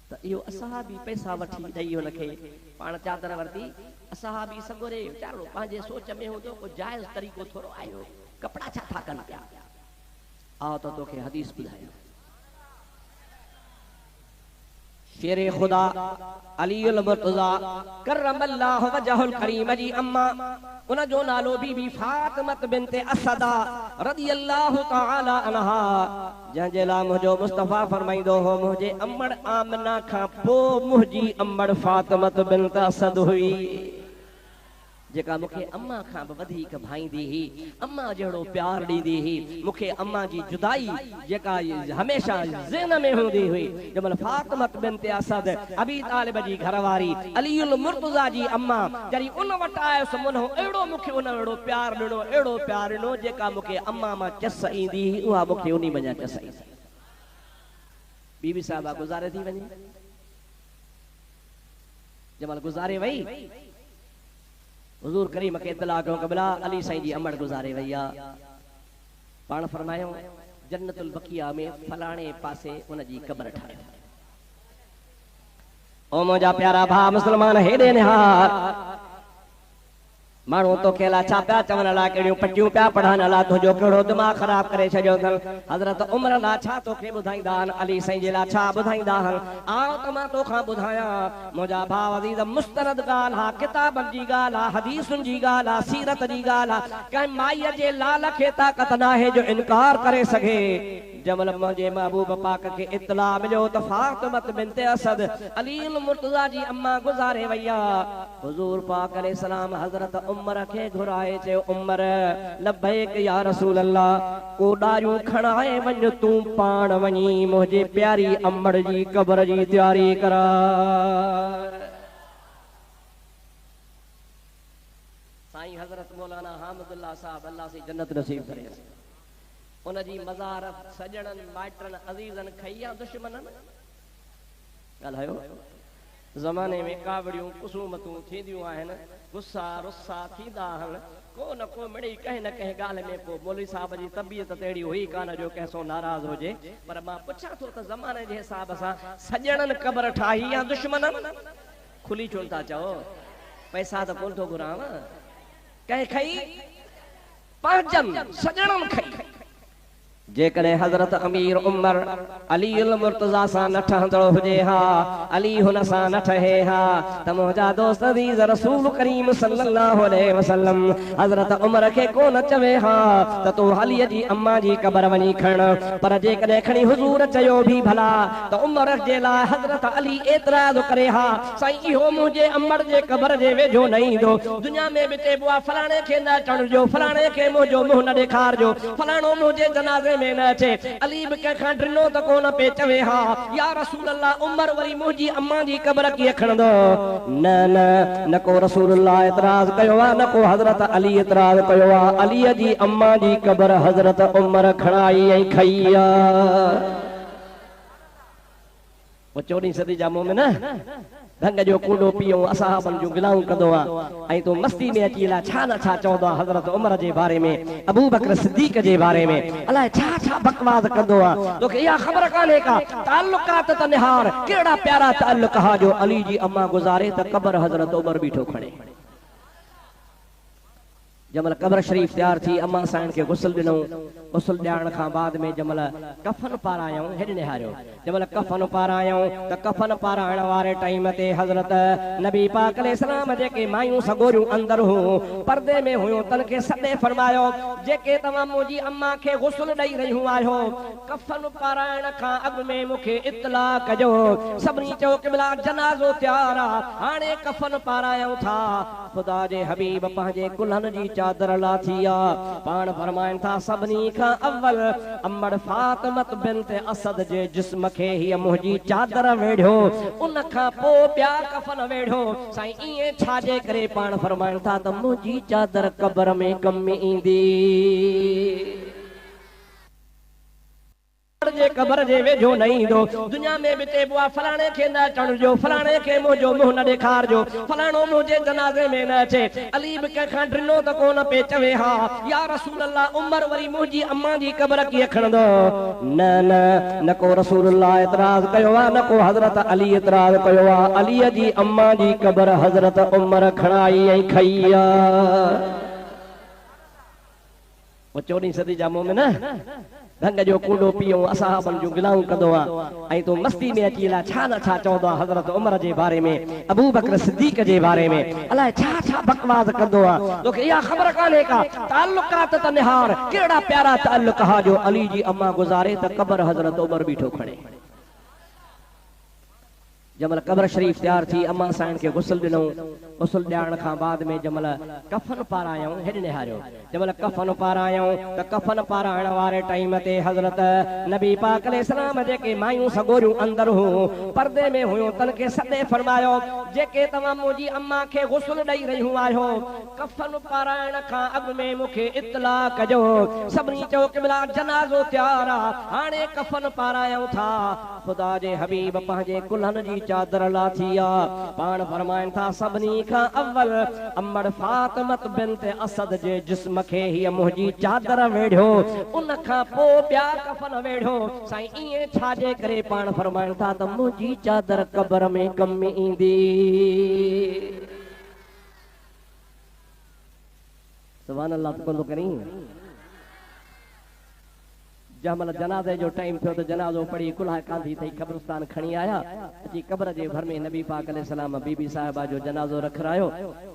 त इहो असहाबी पैसा वठी ॾेई हुनखे पाण चादर वरिती। असहाबी सगोरे वीचारो पंहिंजे सोच में हूंदो को जाइज़ तरीक़ो थोरो आयो, कपिड़ा छा था कनि पिया। आओ त तोखे हदीस ॿुधायो। शेर खुदा अली अल मुर्तज़ा करमल्लाहु वजहुल करीम जी अम्मा, उन जो नालो बीबी फातिमत बिन्त असदा रज़ियल्लाहु तआला अन्हा, जंहिंजे लाइ मुंहिंजो मुस्तफ़ा फरमाईंदो हो मुंहिंजे अम्मड़ आमना खां पोइ मुंहिंजी अम्मड़ फातिमत बिन्त असद हुई। जेका मुखे अम्मा खां वधीक भाईंदी ही, अम्मा जहिड़ो प्यार ॾींदी ही। मुखे अम्मा जी जुदाई जेका हमेशा ज़हन में हूंदी हुई, जमल फातिमत बिन्त असद अबी तालिब जी घरवारी अलीउल मुर्तज़ा जी अम्मा जॾहिं उन वटि आयसि, उन अहिड़ो मुखे उन अहिड़ो प्यार ॾिनो, अहिड़ो प्यार ॾिनो जेका मुखे अम्मा मां चस ईंदी हुई, उहा मुखे उन वञा चस ईंदी। बीबी साहिबा गुज़ारे थी वञे, जमल गुज़ारे वई, हुज़ूर करीम के इत्तला कयो कबला अली साईं जी अमड़ गुज़ारे वई आहे। पाण फरमायो जन्नतुल बकिया में फलाणे पासे उन जी क़ब्र ठाहियो। ओ मुंहिंजा प्यारा भाउ मुस्लमान हेॾे निहार, माण्हू तो खेला छा पिया चवण अलाए कहिड़ियूं पटियूं पिया पढ़नि, अलाए तुंहिंजो कहिड़ो दिमाग़ ख़राब करे छॾियो अथनि। हज़रत उमर लाइ छा तोखे ॿुधाईंदा आहिनि, अली साईं जे लाइ छा ॿुधाईंदा आहिनि। आओ त मां तोखां ॿुधायां मुंहिंजा भाउ अज़ीज़, मुस्तरद ॻाल्हि आहे, किताबनि जी ॻाल्हि आहे, हदीसुनि जी ॻाल्हि आहे, सीरत जी ॻाल्हि आहे। कंहिं माईअ जे लाल खे ताक़त नाहे जो इनकार करे सघे। जमल मुंहिंजे महबूब पाक के इत्तला मिलियो त फातिमत बिन्त असद अलीउल मुर्तज़ा जी अम्मा गुज़ारे वई आहे। हुज़ूर पाक अलैहिस्सलाम हज़रत उमर खे घुराए चयो, उमर लब्बैक या रसूल अल्लाह, को ॾारियूं खणाए वञ, तूं पाण वञी मुंहिंजे प्यारी अम्मड़ जी क़ब्र जी तयारी करा। साईं हज़रत मौलाना हामिदुल्लाह साहब अल्लाह से जन्नत नसीब करे, उन जी मज़ार सजणनि माइटनि अज़ीज़नि खैया दुश्मननि ॻाल्हायो। ज़माने में कावड़ियूं कुसूमतूं थींदियूं आहिनि, गुस्सा रुस्सा थींदा आहिनि, को न को मिड़ी कंहिं न कंहिं ॻाल्हि में को मौलवी साहब जी तबियत त अहिड़ी हुई कान जो कंहिं सां नाराज़ हुजे। पर मां पुछां थो त ज़माने जे हिसाब सां सजणनि क़ब्र ठाही या दुश्मननि? खुली छो था चओ, पैसा त कोन थो घुरांव। कंहिं खई पंहिंजनि सजणनि खई। जेकॾहिं हज़रत अमीर उमर अलीउल मुर्तज़ा सां न ठहंदो हुजे हा, अली हुन सां न ठहे हा, त मुंहिंजा दोस्त अज़ीज़ रसूल करीम सल्लल्लाहु अलैहि वसल्लम हज़रत उमर खे कोन चवे हा त तूं अलीअ जी अम्मा जी क़ब्र वञी खण। पर जेकॾहिं खणी हुज़ूर चयो बि भला त उमर जे लाइ हज़रत अली एतिराज़ करे हा, साईं इहो मुंहिंजे अम्मड़ जे क़ब्र जे वेझो न ईंदो। दुनिया में बि चइबो आहे फलाणे खे न चढ़जो, फलाणे खे मुंहिंजो मुंहुं न ॾेखारजो, फलाणो मुंहिंजे जनाज़े में न अचे। अली बि कंहिंखां ड्रिनो त कोन पे चवे हा या रसूल अल्लाह, उमर वरी मुंहिंजी अम्मा जी क़ब्र कीअं खणंदो? न न न को रसूल अल्लाह एतिराज़ कयो आहे, न को हज़रत अली एतिराज़ कयो आहे। अलीअ जी अम्मा जी क़ब्र हज़रत उमर खणाई ऐं खई आहे। 14वीं सदी जा मोमिन ढंग जो कूड़ो पियो असहाबनि जूं गिलाऊं कंदो आहे, ऐं तूं मस्ती में अची अलाए छा न छा चवंदो आहे हज़रत उमर जे बारे में, अबू बकर सिद्दीक़ जे बारे में, अलाए छा छा बकवास कंदो आहे। तोखे इहा ख़बर कान्हे का ताल्लुकात त निहार, कहिड़ा प्यारा ताल्लुक हा जो अली जी अम्मा गुज़ारे त क़ब्र हज़रत उमर बीठो खणे। जमल क़ब्र शरीफ़ तैयार थी, अम्मा साईं खे गुस्ल ॾिनो। गुस्ल ॾियण खां बाद में जमल कफ़न पारायूं, हेॾे निहारियो, जमल कफ़न पारायूं त कफ़न पाराइण वारे टाइम ते हज़रत नबी पाक अलैहिस्सलाम जेके मायूं सगोरियूं अंदर हुयूं पर्दे में हुयूं, तन खे सॾे फरमायो, जेके तव्हां मुंहिंजी अम्मा खे गुस्ल ॾेई रहियूं आहियो, कफ़न पाराइण खां अॻु में मूंखे इत्तला कजो। सभिनी चयो क़िबला जनाज़ो तयार आहे, हाणे कफ़न पारायूं था। ख़ुदा जे हबीब पंहिंजे कुल्हनि जी चादर लाथी आहे। पाण फरमाइनि था सभिनी खां अव्वल अम्मड़ फातिमत बिन्त असद जे जिस्म खे हीअ मुंहिंजी चादर वेढ़ियो, उन खां पोइ ॿिया कफ़न वेढ़ियो। साईं ईअं छाजे करे? पाण फरमाइनि था त मुंहिंजी चादर क़ब्र में कम ईंदी। जे क़ब्र जे वेझो न ईंदो। दुनिया में बि चइबो आहे फलाणे खे न चढ़जो, फलाणे खे मुंहिंजो मुंहुं न ॾेखारजो, फलाणो मुंहिंजे जनाज़े में न अचे। अली बि कंहिंखां ड्रिनो त कोन पे चवे हा या रसूल अल्लाह, उमर वरी मुंहिंजी अम्मा जी क़ब्र कीअं खणंदो? न न न को रसूल अल्लाह एतिराज़ कयो आहे, न को हज़रत अली एतिराज़ कयो आहे। अलीअ जी अम्मा जी क़ब्र हज़रत उमर खणाई ऐं खई आहे। 14वीं सदी जा मोमिन ढंग जो कूड़ो पियो असहाबनि जूं गिलाऊं कंदो आहे, ऐं तूं मस्ती में अची अलाए छा न छा चवंदो आहे हज़रत उमर जे बारे में, अबू बकर सिद्दीक़ जे बारे में, अलाए छा छा बकवास कंदो आहे। तोखे इहा ख़बर कान्हे का ताल्लुकात त निहार, कहिड़ा प्यारा ताल्लुक हा जो अली जी अम्मा गुज़ारे त क़ब्र हज़रत उमर बीठो खणे। जमल क़ब्र शरीफ़ तैयार थी, अम्मा साईं खे गुस्ल ॾिनो। उसल ॾियण खां बाद में जमल कफन पारायूं हेॾे निहारियो जमल कफन पारायूं त कफन पाराइण वारे टाइम ते हज़रत नबी पाक अलैहिस्सलाम जेके मायूं सगोरियूं अंदर हूं पर्दे में हुयूं तन के सॾे फरमायो जेके तव्हां मुंहिंजी अम्मा खे गुस्ल ॾेई रहियूं आहियो कफन पाराइण खां अॻु में मूंखे इत्तला कजो सभिनी चयो क़िबला जनाज़ो तयार आहे हाणे कफन पारायूं था खुदा जे हबीब पंहिंजे कुल्हनि जी चादर लाथी आहे पाण फरमाइनि था सभिनी खां अव्वल अम्मड़ फातिमत बिन्त असद जे जिस्म खे हीअ मुंहिंजी चादर वेढ़ियो उन खां पोइ ॿिया कफन वेढ़ियो साईं ईअं छाजे करे पाण फरमाइनि था त मुंहिंजी चादर क़ब्र में कम ईंदी सुभान अल्लाह तो करी जमल जनाज़े जो टाइम थियो तो जनाज़ो पढ़ी कुल्हा कांधी थई कब्रिस्तान खणी आया अची कब्र जे भर में नबी पाक अलैहिस्सलाम बीबी साहिबा जो जनाज़ो रखरायो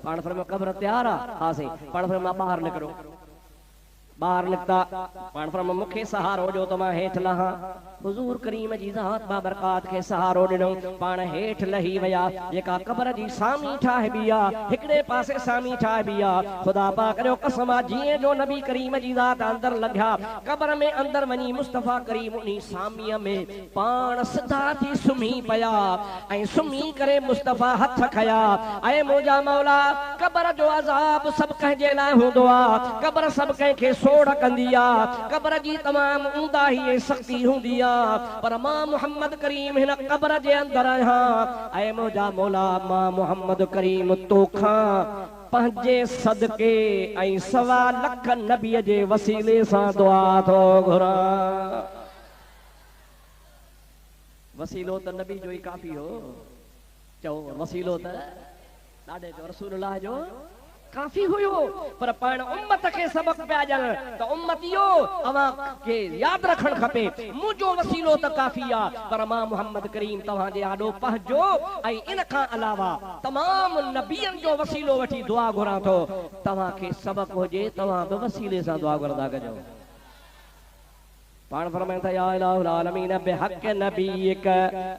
पाण फरमायो कब्र तैयार आहे हा साईं पाण फरमायो मां ॿाहिरि निकिरो ॿाहिरि निकिता पाण फरमायो मूंखे सहारो ॾियो त मां हेठि लहां हुज़ूर करीम जी ज़ात बाबरकात खे सहारो ॾिनो पाण हेठि लही विया जेका क़ब्र जी सामी ठाहिबी आहे हिकिड़े पासे सामी ठाहिबी आहे ख़ुदा पाक जो कसम आहे जीअं जो नबी करीम जी ज़ात अंदरि लॻिया क़ब्र में अंदरि वञी मुस्तफ़ा करीम उन सामीअ में पाण सिधा थी सुम्ही पिया ऐं सुम्ही करे मुस्तफ़ा हथ खया ऐं मुंहिंजा मौला क़ब्र जो अज़ाब सभु कंहिंजे लाइ हूंदो आहे क़ब्र सभु कंहिंखे सोड़ कंदी आहे क़ब्र जी तमामु ऊंदाही ऐं सख़्ती हूंदी आहे पर मां मोहम्मद करीम हिन क़ब्र जे अंदर आहियां ऐं मुंहिंजा मौला मां मोहम्मद करीम तोखां पंहिंजे सदके ऐं 1.25 लख नबीअ जे वसीले सां दुआ थो घुरां वसीलो त नबी जो ई काफ़ी हो चओ वसीलो त ॾाढे जो रसूलुल्लाह जो काफ़ी हुयो पर पाण उम्मत के सबक पिया ॾियनि त उम्मत इहो अवां खे यादि रखणु खपे मुंहिंजो वसीलो त काफ़ी आहे पर मां मोहम्मद करीम तव्हांजे आॾो पहुचो ऐं इन खां अलावा तमामु नबियनि जो वसीलो वठी दुआ घुरां थो तव्हांखे सबक हुजे तव्हां बि वसीले सां दुआ घुरंदा कजो पाण फरमाइनि था या इलाहुल आलमीन बिहक़ नबीक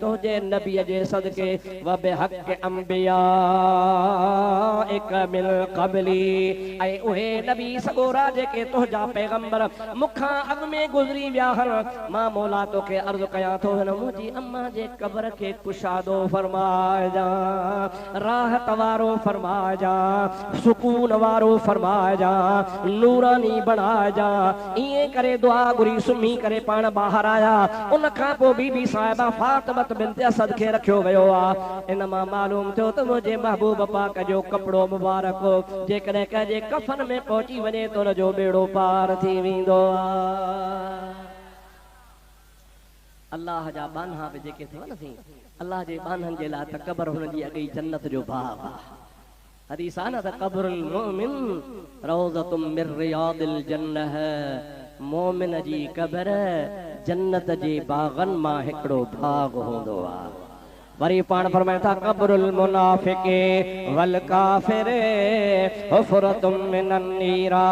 तुंहिंजे नबीअ जे सदके व बिहक़ अंबिया एक मिल क़बली ऐं उहे नबी सगोरा जेके तुंहिंजा पैगंबर मूंखां अॻु में गुज़री विया आहिनि मां मौला तोखे अर्ज़ु कयां थो हिन मुंहिंजी अम्मा जे क़ब्र खे कुशादो फरमाइजां राहत वारो फरमाइजां सुकून वारो फरमाइजां नूरानी बणाइजां ईअं करे दुआ घुरी सुम्ही करे पाण ॿाहिरि आया उन खां पोइ बीबी साहिबा फातिमत बिन्त असद खे रखियो वियो आहे इन मां मालूम थियो त मुंहिंजे महबूब पाक जो कपिड़ो मुबारक जेकॾहिं कंहिंजे कफन में पहुची वञे त हुन जो बेड़ो पार थी वेंदो आहे अल्लाह जा बाना बि जेके थियनि न अल्लाह जे बाननि जे लाइ त क़ब्र हुन जी अॻे जन्नत जो बाब आहे हदीस आहे न त क़ब्रुल मुमिन रौज़तुम मिन रियादिल जन्नह मोमिन जी क़ब्र जन्नत जे बागन मां हिकिड़ो बाग हूंदो आहे वरी पाण फरमाइनि था क़ब्रुल मुनाफ़िक़े वल काफ़िरे हुफ़रतुम मिनन नीरान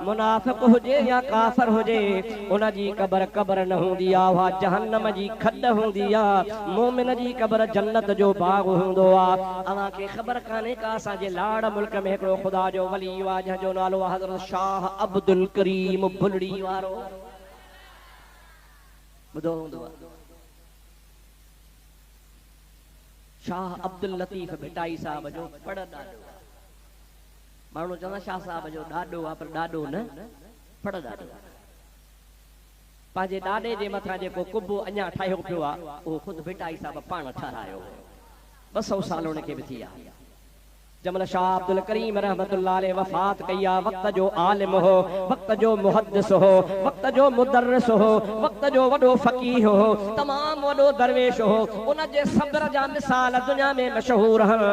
मुनाफ़िक़ हुजे या काफ़िर हुजे उन जी क़ब्र न हूंदी आहे उहा जहन्नम जी खॾ हूंदी आहे मोमिन जी क़ब्र जन्नत जो बाग हूंदो आहे अव्हां खे ख़बर कान्हे का असांजे लाड़ मुल्क में हिकिड़ो ख़ुदा जो वली आहे जंहिंजो नालो आहे हज़रत शाह अब्दुल करीम बुलड़ी वारो ॿुधो हूंदो शाह अब्दुल लतीफ़ भिटाई साहब जो पढ़ ॾाढो माण्हू चवंदा शाह साहब जो ॾाढो आहे पर ॾाढो न पढ़ ॾाढो पंहिंजे ॾाॾे जे मथां जेको कुबो अञा ठाहियो पियो आहे उहो ख़ुदि भिटाई साहब पाण ठारायो 200 साल उनखे बि थी विया जमल शाह अब्दुल करीम रहमतुल्लाह अलैह वफ़ात कई आहे वक़्त जो आलिम हो वक़्त जो मुहद्दिस हो वक़्त जो मुदर्रिस हो वक़्त जो वॾो फ़क़ीह हो तमामु वॾो दरवेश हो उन जे सब्र जा मिसाल दुनिया में मशहूर आहिनि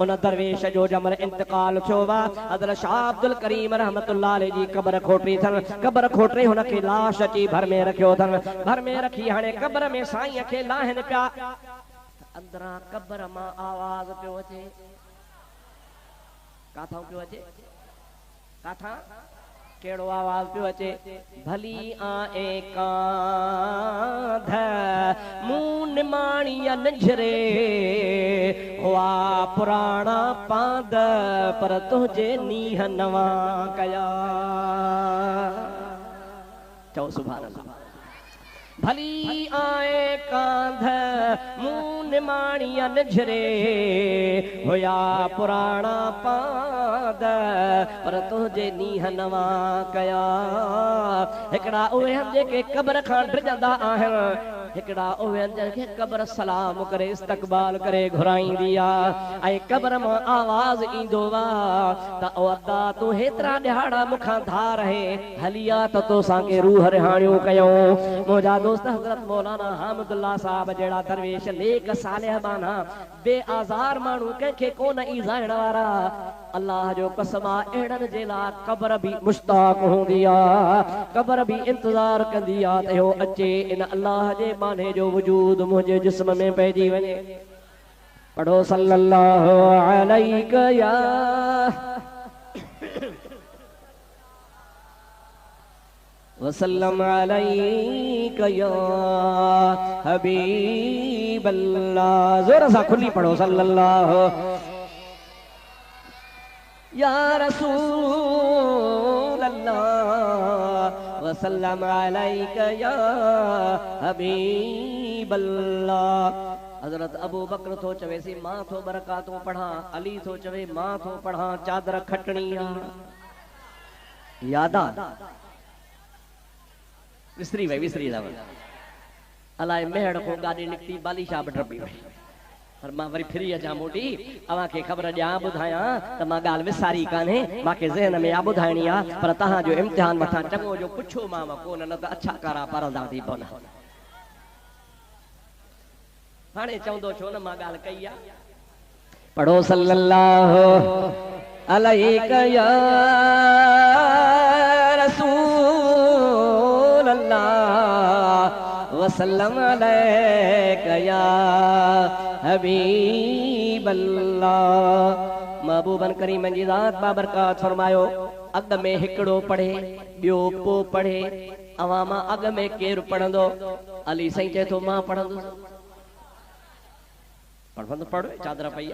उन दरवेश जो जमल इंतकाल थियो आहे हज़रत शाह अब्दुल करीम रहमतुल्लाह अलैह जी क़ब्र खोटरी अथनि क़ब्र खोटरे हुनखे लाश अची भर में रखियो अथनि भर में रखी हाणे क़ब्र में साईं खे लाहिनि पिया अंदरां क़ब्र मां आवाज़ पियो अचे काथां पियो अचे काथां केड़ो आवाज पियो अचे भली आए कांध मुंह निमाणिया नंझरे हुआ पुराना पांद पर तुझे नीह नवा कया चओ सुभान अल्लाह भली आए कांध मुंह निमाणिया नंझरे हुया पुराना पांद पर तुझे नीह नवा कया हिकड़ा उहे हम जेके कब्र खां डिजंदा आहिनि हिकड़ा उहे जेके कब्र सलाम करे इस्तकबाल करे घुराईंदी आ ऐं कब्र मां आवाज़ ईंदो वा त ओ अदा तूं हेतिरा ॾिहाड़ा मूंखां धार है हलिया त तोसां के रूह रिहाणियूं कयूं मुंहिंजा दोस्त हज़रत मौलाना हामिदुल्लाह साहब जहिड़ा दरवेश नेक सालिह बाना बेआज़ार माण्हू कंहिंखे कोन ईज़ाइण वारा अल्लाह जो कसम आहे अहिड़नि जे लाइ क़ब्र बि मुश्ताक़ हूंदी आहे क़ब्र बि इंतज़ार कंदी आहे त इहो अचे इन अल्लाह जे माने जो वजूद मुंहिंजे जिस्म में पइजी वञे पढ़ो सल्लल्लाहु अलैहि या वसल्लम अलैका या हबीब अल्लाह जोर से खुली पढ़ो सल्लल्लाहु या रसूल अल्लाह वसल्लम अलैका या हबीब अल्लाह हजरत अबू बकर थो चवे सी मां थो बरकातों पढ़ा अली थो चवे मां थो पढ़ा चादर खटणी यादा विसरी विसरी अलाए मेहड़ को गाड़ी निकती बालिशा बटर पी वई पर मां वरी फिरी अचां मोटी अवां खे ख़बर ॾियां ॿुधायां त मां ॻाल्हि विसारी कान्हे मूंखे ज़हन में आ ॿुधाइणी आहे पर तव्हां जो इम्तिहान वठां चङो जो पुछो मां कोन न त अच्छा कारा परंदा थी पवंदा हाणे चवंदो छो न मां ॻाल्हि कई आहे पढ़ो सल्लल्लाहु अलैहि या रसूल अल्लाह वसल्लम अलैका या हबीब अल्लाह महबूबन करीम जी ज़ात बाबरकात फरमायो अग में हिकड़ो पढ़े बियो पो पढ़े अवां मां अग में केर पढ़ंदो अली सही चए थो मां पढ़ंदो पढ़ंदो पढ़ चादर पई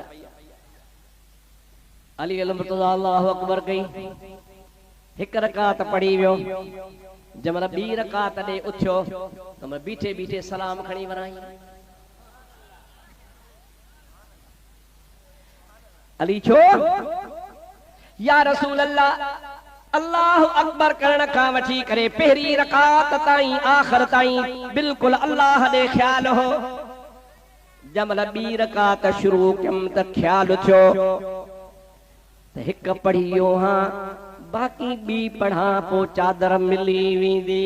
अली अलमतुल्लाह अल्लाहु अकबर कई हिक रकात पढ़ी वियो जमल बी रकात ॾे उथियो त बीठे बीठे सलाम खणी वराई अली छो या रसूल अल्लाह अल्लाह अकबर करण खां वठी करे पहिरी रकात ताईं आखिर ताईं बिल्कुल अल्लाह ॾे ख्याल हो जमल बी रकात शुरू कयमि त ख्याल थियो त हिक पढ़ियो हां बाकी बी पढ़ा पो चादर मिली वेंदी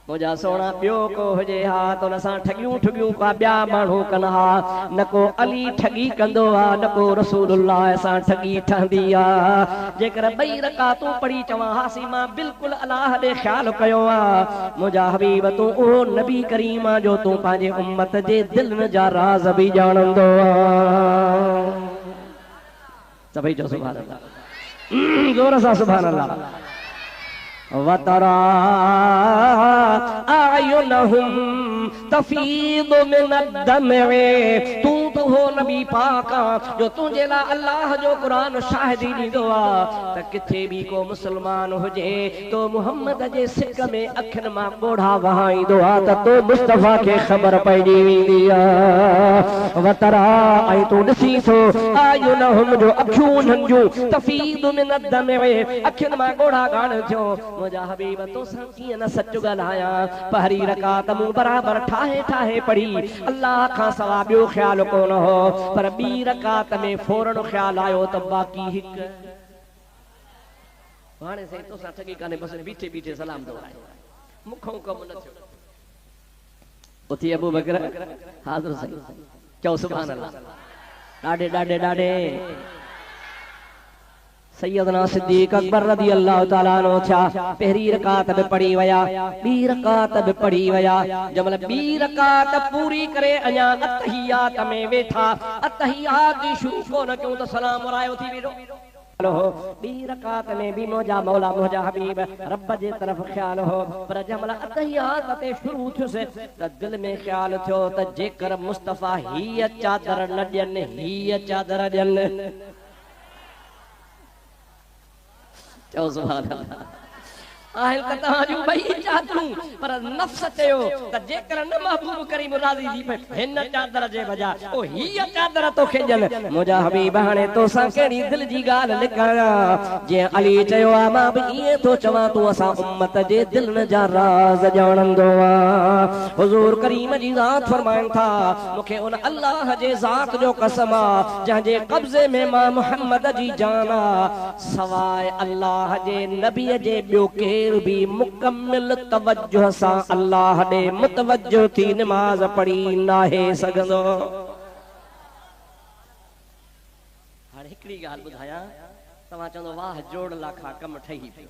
मुझा सोना बियो को हुजे हा तो न सां ठगियूं ठगियूं का ॿिया माण्हू कन हा न को अली ठगी कंदो आ न को रसूलुल्लाह सां ठगी ठहंदी आ जेकर ॿई रकातूं पढ़ी चवां हासी मां बिल्कुल अल्लाह ॾे ख्याल कयो आ मुझा हबीब तूं उहो नबी करीम जो तूं पंहिंजे उम्मत जे दिलि जा राज़ बि ॼाणंदो आ सभई जो सुभान अल्लाह जोर सां सुभान अल्लाह वतरा आयुनहुम तफीदु मिन अद्दमे तू तो हो नबी पाक जो तुझे ला अल्लाह जो कुरान शाहिदी दीदो आ त किथे भी को मुसलमान हुजे तो मोहम्मद जे सिक में अखन मा गोढ़ा वहाईंदो आ त तो मुस्तफा के खबर पइजी वेंदी आ वतरा आई तो ॾिसी थो आयुनहुम जो अखियूं नंजू तफीदु मिन अद्दमे अखन मा गोढ़ा गाण थियो मुझा हबीब तो कीअं न सच ॻाल्हायां पहिरीं रकात मूं बराबर ठाहे ठाहे पढ़ी अल्लाह खां सवा ॿियो ख्याल कोन हो पर ॿी रकात में फौरन ख्याल आयो त बाक़ी हिक हाणे सही तोसां ठगी कान्हे बस बीठे बीठे सलाम दोराए मुखों कम न थियो उथी अबू बकर हाज़िर सही चओ सुभान अल्लाह ॾाढे ॾाढे ॾाढे सैयदना सिद्दीक अकबर रज़ी अल्लाह तआला अन्हु छा पहिरी रकात में पढ़ी वया बी रकात में पढ़ी वया जमल बी रकात पूरी करे अञा अतहियात में वेठा अतहियात शुरू कोन कयो त सलाम वरायो थी वेठो हो बी रकात में भी मोजा मौला मोजा हबीब रब जे तरफ ख्याल हो पर जमला अतहियात ते शुरू थियो से त दिल में ख्याल थियो त जेकर मुस्तफा ही चादर न ॾियन ही चादर ॾियन चओ सुभान अल्लाह आहिल त तव्हांजूं ॿई चादरूं पर नफ़्स चयो त जेकर न महबूब करीम राज़ी थी पए हिन चादर जे बजा ओ हीअ चादर तोखे ॾियनि मुंहिंजा हबीब हाणे तोसां कहिड़ी दिलि जी ॻाल्हि लिकायां जीअं अली चयो आहे मां बि ईअं थो चवां तूं असां उम्मत जे दिलनि जा राज़ ॼाणंदो आहे हुज़ूर करीम जी ज़ात फरमाइनि था मूंखे उन अल्लाह जे ज़ात जो कसम आहे जंहिंजे कब्ज़े में मां मुहम्मद जी जान आहे सवाइ अल्लाह जे नबीअ जे ॿियो केरु भी मुकम्मिल तवज्जो सां अल्लाह ॾे मुतवज्जो थी नमाज पढ़ी नाहे सघंदो हाणे हिकिड़ी ॻाल्हि ॿुधायां तव्हां चवंदो वाह जोड़ लाखा कमु ठही पई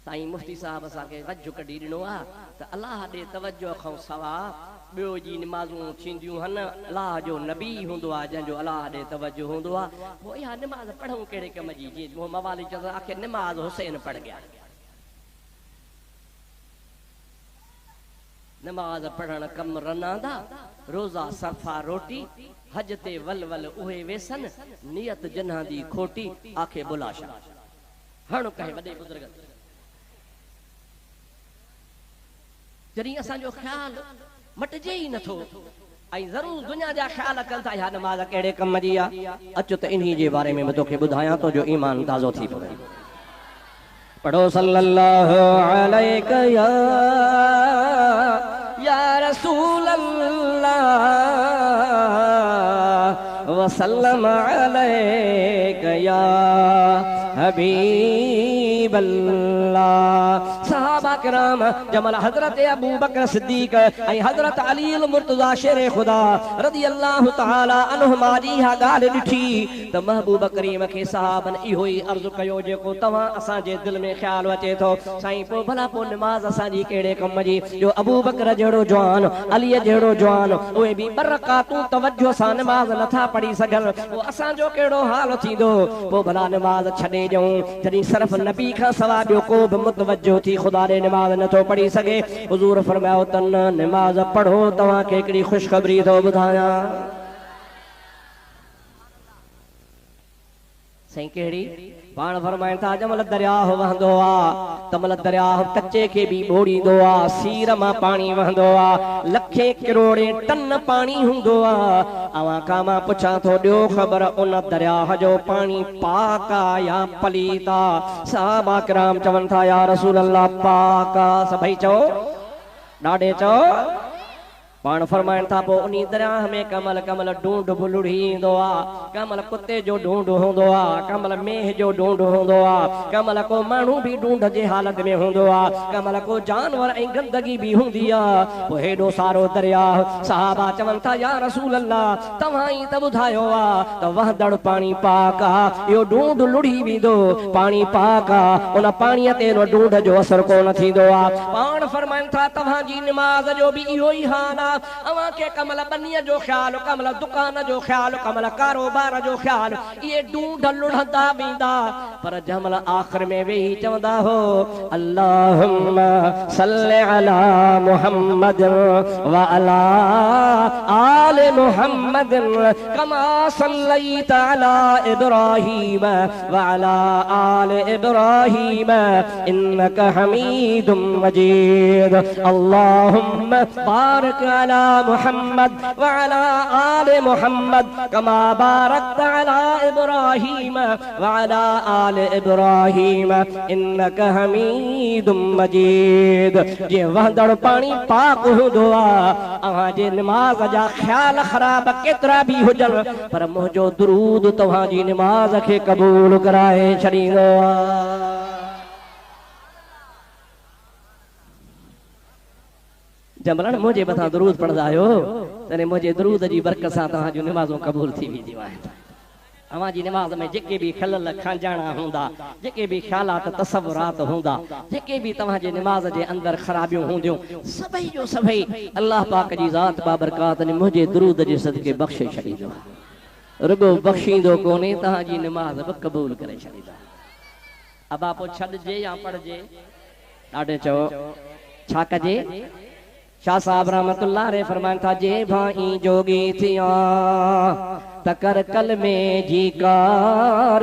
साईं मुफ्ती साहब असांखे वजो कढी ॾिनो आहे त अल्लाह ॾे तवज्जो खां सवा ॿियो जी नमाज़ूं थींदियूं आहिनि अल्लाह जो नबी हूंदो आहे जंहिंजो अल्लाह ॾे तवज्जो हूंदो आहे पोइ इहा नमाज़ पढ़ूं कहिड़े कम जी जीअं मवाली चवंदो आख़िर नमाज़ हुसैन पढ़ गया नमाज पढ़ण कम रनादा रोज़ा सरफा रोटी हज ते वल वल उहे वेसन नियत जन्हा दी खोटी आखे बुलाशा हण कहे वॾे बुजुर्ग जॾहिं असांजो ख्याल मटिजे ई नथो ऐं ज़रूर दुनिया जा ख्याल कनि था इहा नमाज़ कहिड़े कम जी आहे अचो त इन्ही जे बारे में मां तोखे ॿुधायां तो जो ईमान ताज़ो थी पवे पढ़ो सल्लल्लाहु अलैहि या रसूल अल्लाह वसल्लम अलैका या हबीब अल्लाह सहाबा किराम जमल हजरत अबू बकर सिद्दीक ऐं हजरत अली अल मुर्तजा शेर खुदा रज़ी अल्लाह तआला अन्हुमा जी हा ॻाल्हि ॾिठी त महबूब करीम खे सहाबन इहो ई अर्ज़ु कयो जेको तव्हां असांजे दिलि में ख़्यालु अचे थो साईं पोइ भला पोइ निमाज़ असांजी कहिड़े कम जी जो अबू बकर जहिड़ो जवान अलीअ जहिड़ो जवान उहे बि ॿ रकातूं तवज्जो सां निमाज़ नथा पढ़ी सघनि पोइ असांजो कहिड़ो हाल थींदो पोइ भला निमाज़ छॾे ॾियूं जॾहिं सिर्फ़ नबी खां सवाइ ॿियो को बि मुतवज्जो थी ख़ुदा ॾे निमाज़ नथो पढ़ी सघे हुज़ूर फरमायो त न निमाज़ पढ़ो तव्हांखे हिकिड़ी ख़ुशख़बरी थो ॿुधायां साईं कहिड़ी पाण फरमाइनि था जमल दरियाह वहंदो आहे तमल दरियाह कचे खे बि ॿोड़ींदो आहे सीर मां पाणी वहंदो आहे लखे किरोड़े टन पाणी हूंदो आहे अवां खां मां पुछां थो ॾियो ख़बर उन दरियाह जो पाणी पाक आहे या पलीत आहे सहाबा किराम चवनि था या रसूल अल्लाह पाक आहे सभई चओ ॾाढे चओ पाण फरमाइनि था पोइ उन दरियाह में कमल कमल ढूंढ बुलुड़ी ईंदो आहे कमल कुते जो ढूंढ हूंदो आहे कमल मेह जो ढूंढ हूंदो आहे कमल को माण्हू बि ढूंढ जे हालत में हूंदो आहे कमल को जानवर ऐं गंदगी बि हूंदी आहे पोइ हेॾो सारो दरियाह सहाबा चवनि था या रसूल अल्लाह तव्हां ई त ॿुधायो आहे त वहंदड़ पाणी पाक आहे इहो ढूंढ लुड़ी वेंदो पाणी पाक आहे उन पाणीअ ते ढूंढ जो असर कोन थींदो आहे पाण फरमाइनि था तव्हांजी निमाज़ जो बि इहो ई हाल आहे अवां के कमल बनीअ जो ख्याल कमल दुकान जो ख्याल कमल कारोबार जो ख्याल ये ढूंढ लुढ़ंदा वेंदा पर जमल आखिर में वेही चवंदा हो अल्लाहुम्मा सल्लि अला मुहम्मद व अला आले मुहम्मद कमा सल्लैत अला इब्राहीम व अला आले इब्राहीम इन्नका हमीदुम मजीद अल्लाहुम्मा बारिक अला मुहम्मद व अला आले मुहम्मद कमा बारकत अला इब्राहीम व अला आले इब्राहीम इन्नका हमीदुम मजीद जे वहंदड़ पाणी पाक हूंदो आहे अवां जे निमाज़ जा ख्याल ख़राब केतिरा बि हुजनि पर मुंहिंजो दुरूद तव्हांजी निमाज़ खे क़बूल कराए छॾींदो आहे जमलन मुझे बता दरूद पढ़दा आयो तने मुझे दरूद जी बरकत सां तव्हांजूं निमाज़ूं क़बूल थी वेंदियूं आहिनि अवां जी निमाज़ में जेके भी खलल खंजाणा हूंदा जेके भी ख्यालात तसव्वुरात हूंदा जेके भी तव्हांजे निमाज़ जे अंदर ख़राबियूं हूंदियूं सभई जो सभई अल्लाह पाक जी ज़ात बाबरकात ने मुझे दरूद जे सदके बख़्शे छॾींदो रुगो बख्शींदो कोने तहांजी नमाज बि क़बूल करे छॾींदा। अबा पोइ छॾिजे या पढ़जे? ॾाढे चओ छा कजे? शाह साहब रहमतुल्लाह रे फरमाइनि था जे भाई जोगी थिया त कर कलमे जी कार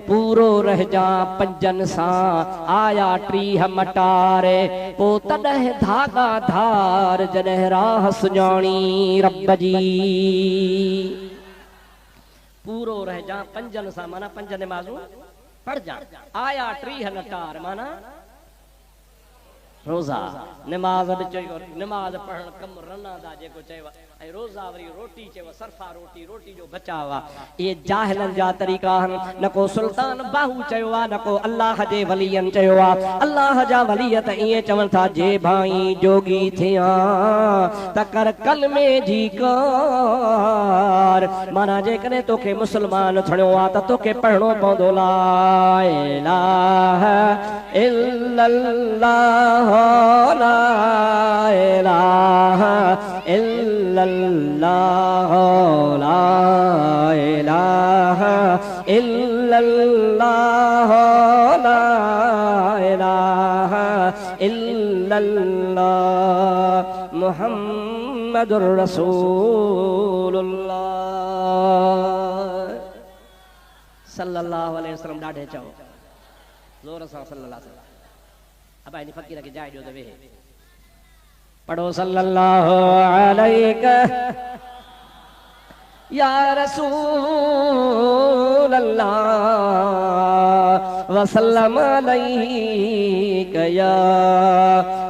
पूरो रह जा पंजन सां आया टीह मटारे पो तॾहिं धागा धार जॾहिं राह सुञाणी रब जी। पूरो रह जा पंजन सां माना पंज नमाज़ूं पढ़ जा। आया टीह नटार माना रोज़ा नमाज नमाज पढ़ण कम रनादा जेको चयो ऐं रोज़ा वरी रोटी चयो सरफा रोटी रोटी जो बचावा। ये जाहिलन जा तरीक़ा आहिनि। न को सुल्तान बाहू चयो आहे न को अल्लाह जे वलियन चयो आहे। अल्लाह जा वली त ईअं चवनि था जे भाई जोगी थिया त कर कलमे जी कार माना जेकॾहिं तोखे मुस्लमान थियणो आहे त तोखे पढ़णो पवंदो ला इलाहा इल्लल्लाह ला इलाहा इल्लल्लाह ला इलाहा इल्लल्लाह ला इलाहा इल्लल्लाह मुहम्मदुर रसूलुल्लाह सल्लल्लाहु अलैहि वसल्लम। ॾाढे चओ ज़ोर सां सल्लल्लाहु अलैहि वसल्लम। अब इन फकीर के जाए जो दे पढ़ो सल्लल्लाहु अलैहि या रसूल अल्लाह वसल्लम अलैहि या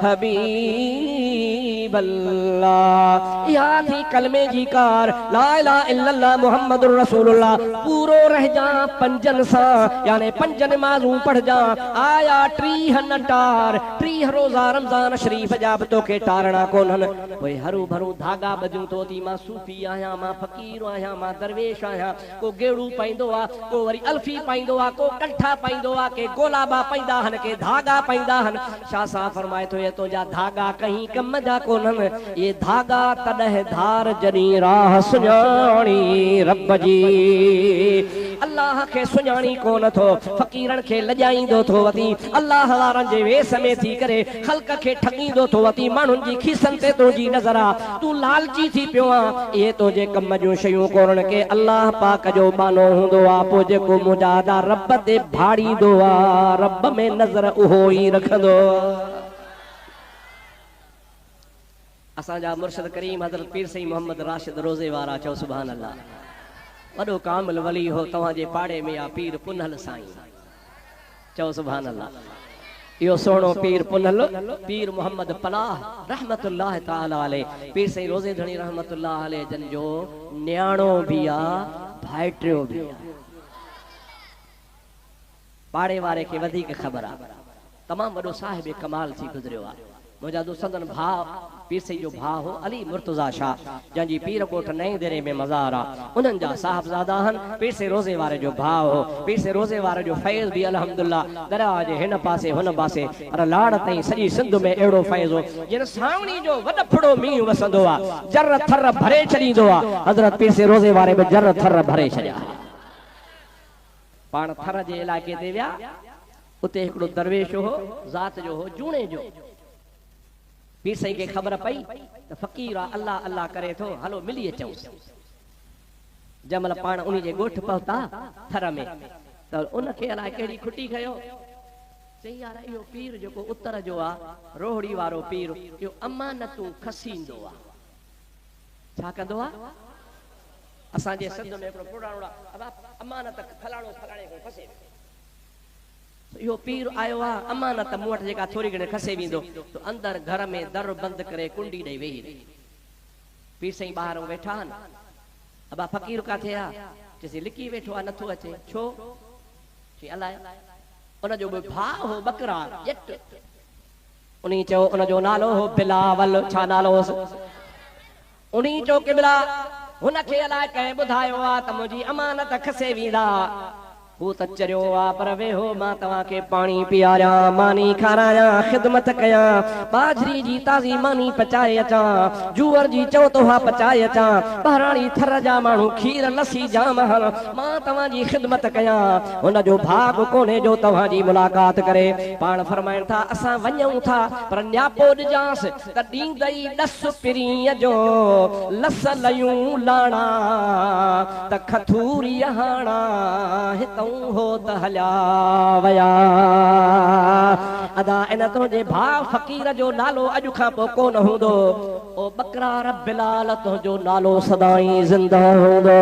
हबीब अल्लाह। या थी कलमे जी कार ला इलाहा इल्लल्लाह मुहम्मदुर रसूलुल्लाह पूरो रह जा पंजन सां यानी पंज नमाज़ूं पढ़ जा। आया टीह नटार टीह रोज़ा रमज़ान शरीफ जा बि तोखे टारणा कोन्हनि। पोइ हरू भरू धागा बजूं तो थी मां सूफ़ी आहियां मां फ़कीर आहियां मां दरवेश आहियां। को गेड़ू पाईंदो आहे को वरी अल्फी पाईंदो आहे को कंठा पाईंदो आहे के गोलाबा पाईंदा आहिनि के धागा पाईंदा आहिनि। शाह साहब फरमाए थो ये तुंहिंजा धागा कहीं कम जा कोन्हनि। ये धागा तॾहिं धार जॾहिं राह सुञाणी रब जी। अल्लाह खे सुञाणी कोन थो फ़कीरनि खे लॼाईंदो थो वती अल्लाह वारनि जे वेस में थी करे ख़ल्क़ खे ठॻींदो थो वती माण्हुनि जी खीसनि ते तुंहिंजी नज़र आहे। तूं लालची थी पियो आहे। इहे तुंहिंजे कम जूं शयूं कोन्हनि के अल्लाह पाक जो बानो हूंदो आहे। पोइ जेको मुजादा रब ते भाड़ींदो आहे रब में नज़र उहो ई रखंदो। असांजा मुर्शिद करीम हज़रत पीर सईद मोहम्मद राशिद रोज़े वारा चओ सुभान अल्लाह। वॾो कामिल वली हो तव्हांजे पाड़े में आहे पीर पुनहल साईं चओ सुभान अल्लाह। इहो सोणो पीर पुनहल पीर मोहम्मद पलाह रहमतुल्लाह ताला अलैह पीर सईद रोज़े धणी रहमतुल्लाह अलैह जन जो न्याणो भी आहे भाइटियो भी आहे। पाड़े वारे खे वधीक ख़बर आहे। तमामु वॾो साहिब कमाल थी गुज़रियो आहे। मुंहिंजा दोस्तनि भाउ पीर सईद जो भाउ हो अली मुर्तज़ा शाह जंहिंजी पीर कोट नई दरे में मज़ार आहे। उन्हनि जा साहिबज़ादा आहिनि। पीर सईद रोज़े वारे जो भाउ हो। पीर सईद रोज़े वारे जो फैज़ बि अल्हम्दुलिल्लाह दरिया जे हिन पासे हुन पासे पर लाड़ ताईं सॼी सिंध में अहिड़ो फैज़ हो जिन सावणी जो वॾ फुड़ो मींहुं वसंदो आहे जर थर भरे छॾींदो आहे। हज़रत पीर सईद रोज़े वारे बि जर थर भरे छॾिया। पाण थर जे इलाइक़े ते विया उते हिकिड़ो दरवेश हो ज़ात जो हो जूणे जो। पीर सईद खे ख़बर पई त फ़कीर आहे अल्लाह अल्लाह करे थो हलो मिली अचूं। जंहिंमहिल पाण उन जे ॻोठ पहुता थर में त उनखे अलाए कहिड़ी खुटी कयो चई यार इहो पीर जेको उतर जो आहे रोहड़ी वारो पीर इहो अमानतूं खसींदो आहे। छा कंदो आहे? असांजे सिंध में हिकिड़ो पुराणो अमानत फलाणो फलाणे खे खसे इहो पीर आयो आहे अमानत मूं वटि जेका थोरी घणी खसे वेंदो त अंदरि घर में दर बंदि करे कुंडी ॾेई वेही रही। पीर साईं ॿाहिरि वेठा आहिनि। अबा फ़कीर किथे आहे? चइसि लिकी वेठो आहे नथो अचे। छो? चई अलाए। उनजो बि भाउ हो बकरा ॼट। उन चयो उनजो नालो हो बिलावल। छा नालो हुअसि? उन चयो कि बिला हुनखे अलाए कंहिं ॿुधायो आहे त मुंहिंजी अमानत खसे वेंदा। हू त चरियो आ पर वेहो मां तव्हां खे पाणी पियारिया, मानी खाराया, ख़िदमत कया, बाजरी जी ताज़ी मानी पचाए अचां, जूअर जी चओ तो हा पचाए अचां, बहराणी थर जा माण्हू खीर लसी जाम हल, मां तव्हां जी ख़िदमत कया, हुन जो भाग कोन्हे जो तव्हां जी मुलाक़ात करे। पाण फरमाइनि था असां वञूं था पर न्यापो ॾिजांसि त ॾींदई ॾस पिरीअ जो, लस लयूं लाणा त खथूरी हाणा, हितऊं हो त हलिया वया। अदा इन तुंहिंजे भाउ फ़क़ीर जो नालो अॼु खां पोइ कोन हूंदो, ओ बकरार बिलाल तुंहिंजो नालो सदाईं ज़िंदा हूंदो।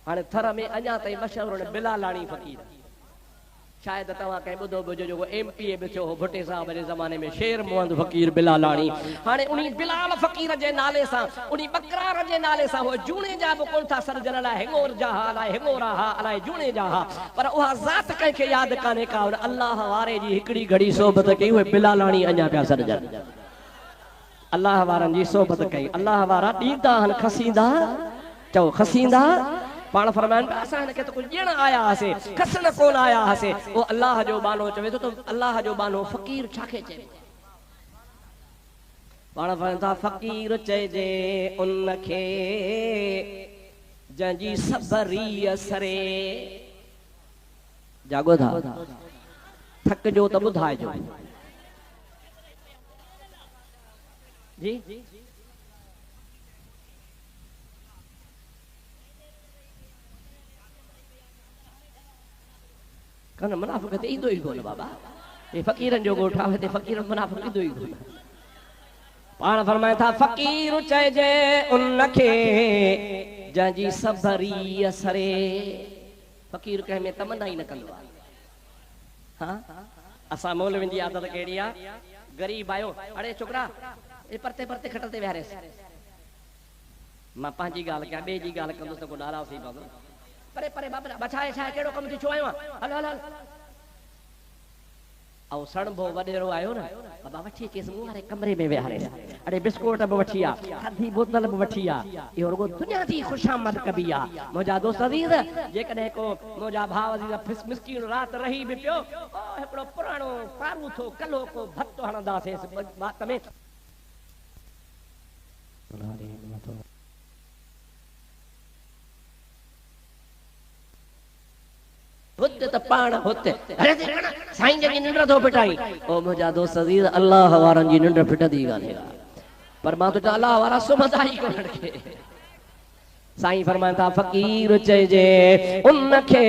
हाणे थर में अञा ताईं मशहूर बिलालाणी फ़क़ीर, शायदि तव्हां कंहिं ॿुधो बि जेको MP बि थियो भुट्टे साहब जे ज़माने में शेर मोहम्मद फ़क़ीर बिलालाणी। हाणे उन बिलाल फ़क़ीर जे नाले सां, उन बकरार जे नाले सां उहे जूणे जा बि कोन था सरजन, अलाए हिंगोर जा हा, अलाए हिंगोरा हा, अलाए जूणे जा हा, पर उहा ज़ात कंहिंखे यादि कान्हे का। अल्लाह वारे जी हिकिड़ी घड़ी सोबत कई, उहे बिलालाणी अञा पिया सरजन। अल्लाह वारनि जी सोबत कई, अल्लाह वारा ॾींदा आहिनि खसींदा, चओ खसींदा। पाण फरमाइनि असां हिनखे त कुझु ॾियण आया हुआसीं, खसण कोन आया हुआसीं। उहो अल्लाह जो बानो चवे थो त अल्लाह जो बानो फ़क़ीर छाखे चए? पाण फरमाइनि था फ़क़ीर चइजे उनखे जंहिंजी सबरी सरे। जागो था, थकिजो त ॿुधाइजो जी। कन मुनाफ़िक़ ईंदो ई कोन बाबा, ये फ़क़ीरनि जो ॻोठु आहे, हिते फ़क़ीर मुनाफ़िक़ ईंदो ई कोन। पाण फरमाए था फ़क़ीर चइजे उनखे जंहिंजी सबरी सरे। फ़क़ीर कंहिं में तमन्ना ई न कंदो आहे। हाँ असां मौलवियुनि जी आदत कहिड़ी आहे, ग़रीब आयो, अड़े छोकिरा ए परते परते खटल ते विहारेसि, मां पंहिंजी ॻाल्हि कयां, ॿिए जी ॻाल्हि कंदुसि त को नाराज़ थी पवंदो। परे परे बाबा बछाए छा कहिड़ो कमु थी छो आयो आहे, हल हल हल। ऐं सणभो वॾेरो आयो न, बाबा वठी अचेसि मूं वारे कमरे में विहारेसि, अड़े बिस्कुट बि वठी आ, थधी बोतल बि वठी आ। इहो रुॻो दुनिया जी ख़ुशामद कबी आहे। मुंहिंजा दोस्त अज़ीज़, जेकॾहिं को मुंहिंजा भाउ अज़ीज़ मिस्कीन राति रही बि पियो, हिकिड़ो पुराणो पारूथो कलो को भत्तो हणंदासीं बात में। हुते त पाण हुते साईं जी निंड थो फिटाई। ओ मुंहिंजा दोस्त अज़ीज़, अल्लाह वारनि जी निंड फिटंदी कान्हे, पर मां तो अल्लाह वारा सुम्हंदा ई कोन खे। साईं फरमाइनि था फ़क़ीर चइजे उनखे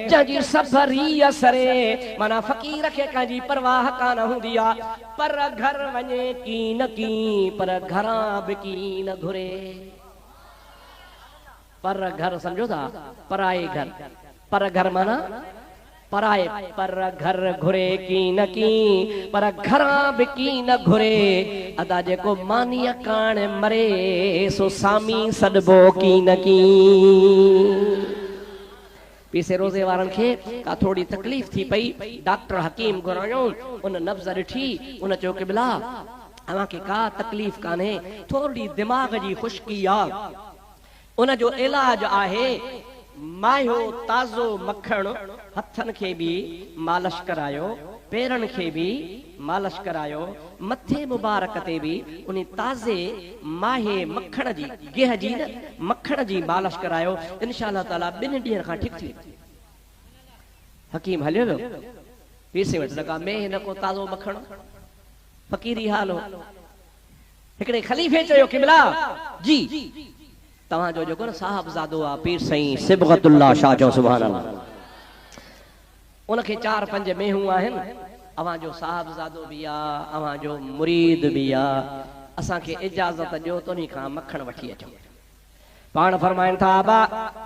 जंहिंजी सबरी सरे। माना फ़क़ीर खे कंहिंजी परवाह कान हूंदी आहे, पर घर वञे की न की, पर घरां बि की न घुरे। पर घर सम्झो था, पराए घर, पर घर माना पराए, पर घर घुरे की न की, पर घरां बि की न घुरे। अदा जेको मानीअ काण मरे सो सामी सॾबो की न की। पीसे रोज़े वारनि खे का थोड़ी तकलीफ़ थी पई, डॉक्टर हकीम घुरायो, उन नब्ज़ ॾिठी, उन चयो कि बिला अव्हांखे का तकलीफ़ कान्हे, थोड़ी दिमाग़ जी खुश्की आहे, उन जो इलाज आहे मायो ताज़ो मखण हथनि खे बि मालिश करायो, पेरनि खे बि मालिश करायो, मथे मुबारक ते बि उन ताज़े माहे मखण जी, गिह जी न, मखण जी मालिश करायो। इंशाअल्लाह ताला 2 ॾींहनि खां ठीकु थी वेंदी। हकीम हलियो वियो, पीसे वटि लॻा में हिन को ताज़ो मखण, फ़क़ीरी हाल हो। हिकिड़े ख़लीफ़े चयो कि बिला जी तव्हांजो जेको न साहिबज़ादो आहे पीर साईं सिबगतुल्लाह शाह जो सुभान अल्लाह, उनखे 4-5 मेहूं आहिनि, अव्हांजो साहिबज़ादो बि आहे, अव्हांजो मुरीद बि आहे, असांखे इजाज़त ॾियो त उन्ही खां मखण वठी अचो। पाण फरमाइनि था अबा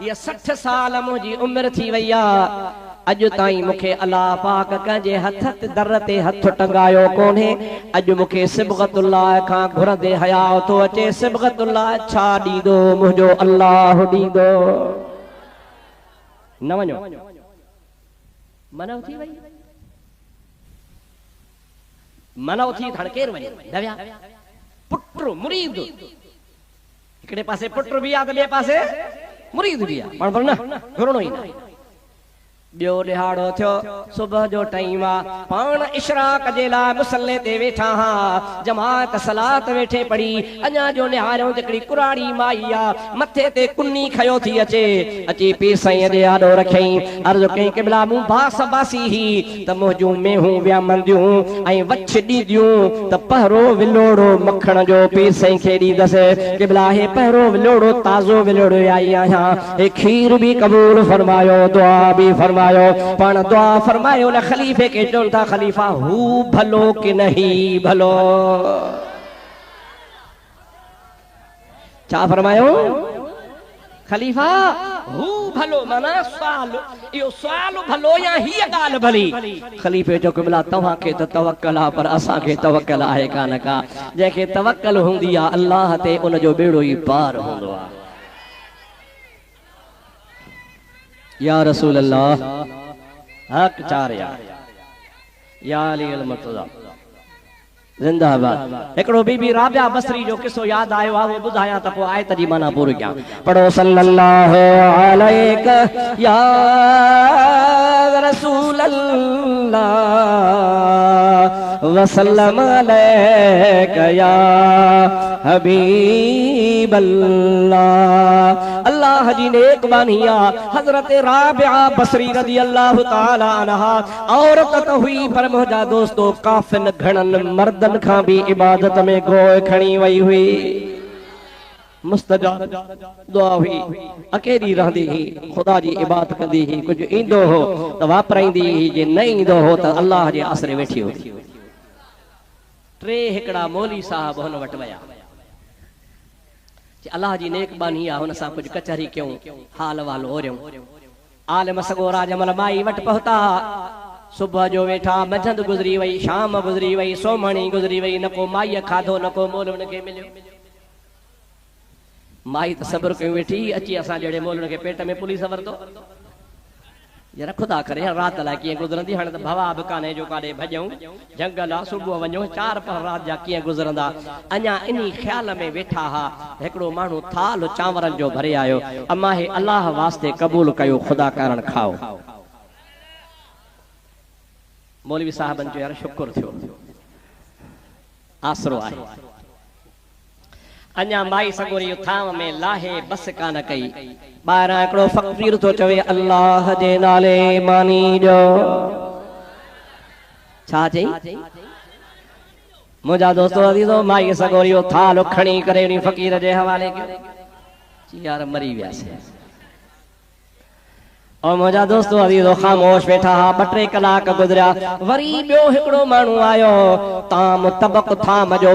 इहा 60 साल मुंहिंजी उमिरि थी वई आहे, अॼु ताईं मूंखे अलाह पाक कंहिंजे हथ ते दर ते हथ टंगायो कोन्हे। अॼु मूंखे सिबगतुल्लाह खां घुरंदे हया थो अचे, सिबगतुल्लाह छा ॾींदो, मुंहिंजो अल्लाह ॾींदो। न वञो, मनव थी वई, मनव थी हाणे केरु वञे, दविया पुट मुरीद, हिकिड़े पासे पुट बि आहे त ॿिए पासे मुरीद भी आहे पण न घुरणो ई न ॿियो ॾिहाड़ो थियो सुबह जो टाइम आहे पाण इशराक जे लाइ मुसल्ले ते वेठा हा जमात सलात वेठे पढ़ी अञा जो निहारियो हिकिड़ी कुराड़ी माई आहे मथे ते कुन्नी खयो थी अचे अची पीर साईं जे आॾो रखियईं अर्ज़ु कई क़िबला मूं बास बासी ही त मुंहिंजूं मेहूं वियामंदियूं ऐं वछ ॾींदियूं त पहिरो विलोड़ो मखण जो पीर साईं खे ॾींदसि क़िबला हे पहिरो विलोड़ो ताज़ो विलोड़ो आई आहियां हे खीर बि क़बूल फरमायो दुआ बि फरमायो पण दुआ फरमायो न खलीफे के चवन था खलीफा हू भलो कि नहीं भलो छा फरमायो खलीफा हू भलो माना सवाल यो सवाल भलो या ही गाल भली खलीफे जो क़िबला तवा के तो तवक्कल आ पर असा के तवक्कल आहे कान का जेके तवक्कल हुंदी आ अल्लाह ते उन जो बेड़ो ही पार हुंदो आ या रसूल अल्लाह हक चार या अली अल मर्तज़ा जिंदाबाद एकड़ो बीबी राबिया बसरी जो किस्सो याद आयो आ वो बुधाया त पो आयत जी माना पूरी क्या पढ़ो सल्लल्लाहु अलैहि या रसूल अल्लाह वसल्लम अलैका या हबीब अल्लाह अल्लाह जी नेक बानिया हजरत राबिया बसरी रज़ी अल्लाह ताला अन्हा औरत तो हुई पर मुझा दोस्तों काफिन घणन मर्दन खां भी इबादत में गोए खणी वई हुई मुस्तजाब दुआ हुई अकेली रहंदी ही खुदा जी इबादत कंदी ही कुछ इंदो हो त वापराईंदी ही जे न इंदो हो त अल्लाह जे आसरे वेठी हो टे हिकड़ा मौली साहब हुन वट वया अल्लाह जी नेकबानी आहे हुन सां कुछ कचहरी क्यों हाल वाल ओरियूं आलम सगो राजमल माई वट पहुता सुबह जो वेठा मंझंद गुजरी वई शाम गुजरी वई सोमणी गुजरी वई न को माई खाधो न को मोल उनके मिलियो माई त सब्र कयूं वेठी अची असां जड़े मोल उनके पेट में पुलिस वरतो जरा खुदा करे रात ला किए गुजरंदी हण त भवा बि काने जो काडे भजऊं जंगल आ सुबह वञो चार पर रात जा किए गुजरंदा अञा इनी ख्याल में वेठा हा एकड़ो मानू थाल चांवरन जो भरे आयो अम्मा हे अल्लाह वास्ते कबूल कयो खुदा कारण खाओ मौलवी साहबन जो यार शुक्र थियो आसरो आहे अञा माई सगोरी थाम में लाहे बस कान कई ॿाहिरां हिकिड़ो फ़क़ीर तो चवे अल्लाह जे नाले मानी जो छा चई मुंहिंजा दोस्तो अज़ीज़ो माई सगोरी थाल खणी करे उन फ़क़ीर जे हवाले कयो यार मरी वियासीं और मुझा दोस्तों अजीजो खामोश बैठा हा 2-3 कलाक गुजरिया वरी ॿियो हिकिड़ो माण्हू आयो ताम तबक थाम जो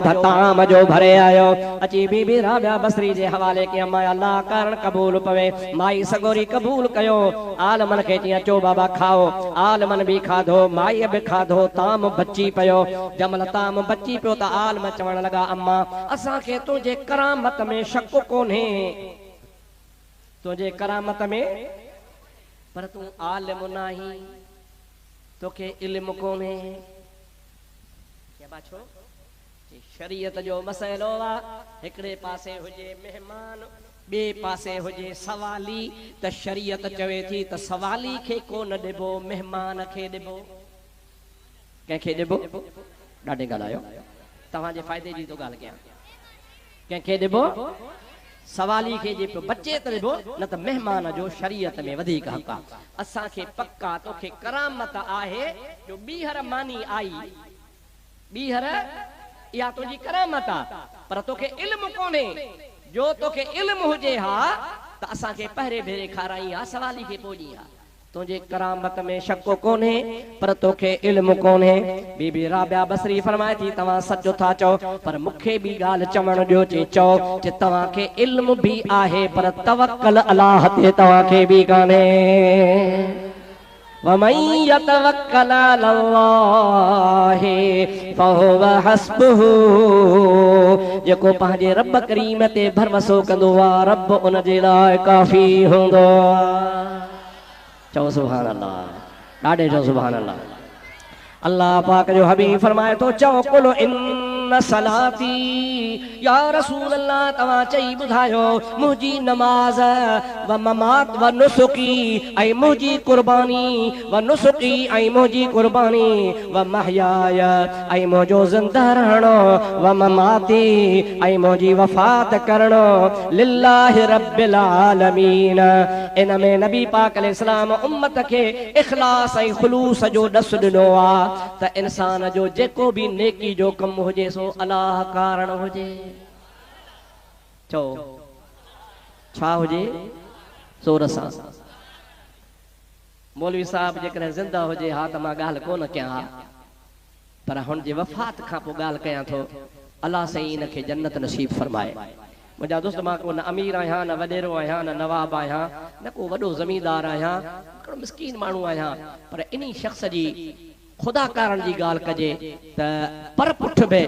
भरे आयो अची बीबी राबिया बसरी जे हवाले के अम्मा अल्लाह कारण कबूल पवे माई सगोरी कबूल कयो आलमन के चई अचो बाबा खाओ आलमन भी खाधो माई भी खाधो ताम बची पयो जमल ताम बची पियो त आलम चवण लगा अम्मा असा के तुझे करामत में शक कोन्हे तुझे करामत में पर तू आलिम नहीं तो के इल्म कोने के बाछो शरीयत जो मसइलो आ एकड़े पासे हुजे मेहमान बे पासे हुजे सवाली त शरीयत चवे थी त सवाली खे कोन देबो मेहमान खे देबो के खे देबो डाडे गालायो तवा जे फायदे जी तो गाल कया के खे देबो सवाली के जे बच्चे तरिबो न त मेहमान जो शरीयत में वधिक हक असा के पक्का तो के करामत आहे जो बीहर मानी आई बीहर या तो जी करामत आ पर तो के इल्म कोने जो तो के इल्म हुजे हा त असा के पहरे भेरे खाराई आ सवाली के पोजी आ तुझे करामत में शक कोने पर तोखे इल्म कोने बीबी राबिया बसरी फरमाए थी तवा सचो था चो पर मुखे भी गाल चवण जो चो जे तवा के इल्म भी आहे पर तवक्कल अल्लाह ते तवा के भी काने वमन यतवक्कल अल्लाह फहुव हस्बुहु जेको पंहिंजे रब करीम ते भरवसो कंदो आ रब उन जे लाइ काफ़ी हूंदो चो सुभान अल्लाह डाडे जो सुभान अल्लाह अल्लाह पाक जो हबीब फरमाए तो चो कुल इन अन्ना सलाती या रसूल अल्लाह तवा चई बुधायो मुजी नमाज व ममात व नुसुकी ऐ मुजी कुर्बानी व नुसुकी ऐ मुजी कुर्बानी व महयाया ऐ मुजो जिंदा रहणो व ममाती ऐ मुजी वफात करणो लिल्लाहि रब्बिल आलमीन। इन में नबी पाक अलैहिस्सलाम उम्मत के इखलास ऐं खुलूस जो दस दिनो आ त इंसान जो जेको भी नेकी जो कम हुजे सो अल्लाह कारण हुजे। चो छा हुजे सोर सां। मौलवी साहब जेकॾहिं ज़िंदा हुजे हा त मां ॻाल्हि कोन कयां पर हुन जे वफ़ात खां पोइ ॻाल्हि कयां थो। अल्लाह साईं इन खे जन्नत नसीब फरमाए। मुंहिंजा दोस्त मां को न अमीर आहियां न वॾेरो आहियां न नवाब आहियां न को वॾो ज़मींदार आहियां हिकिड़ो मिसकीन माण्हू आहियां पर इन शख़्स जी खुदा कारण जी ॻाल्हि कजे त पर पुठ बि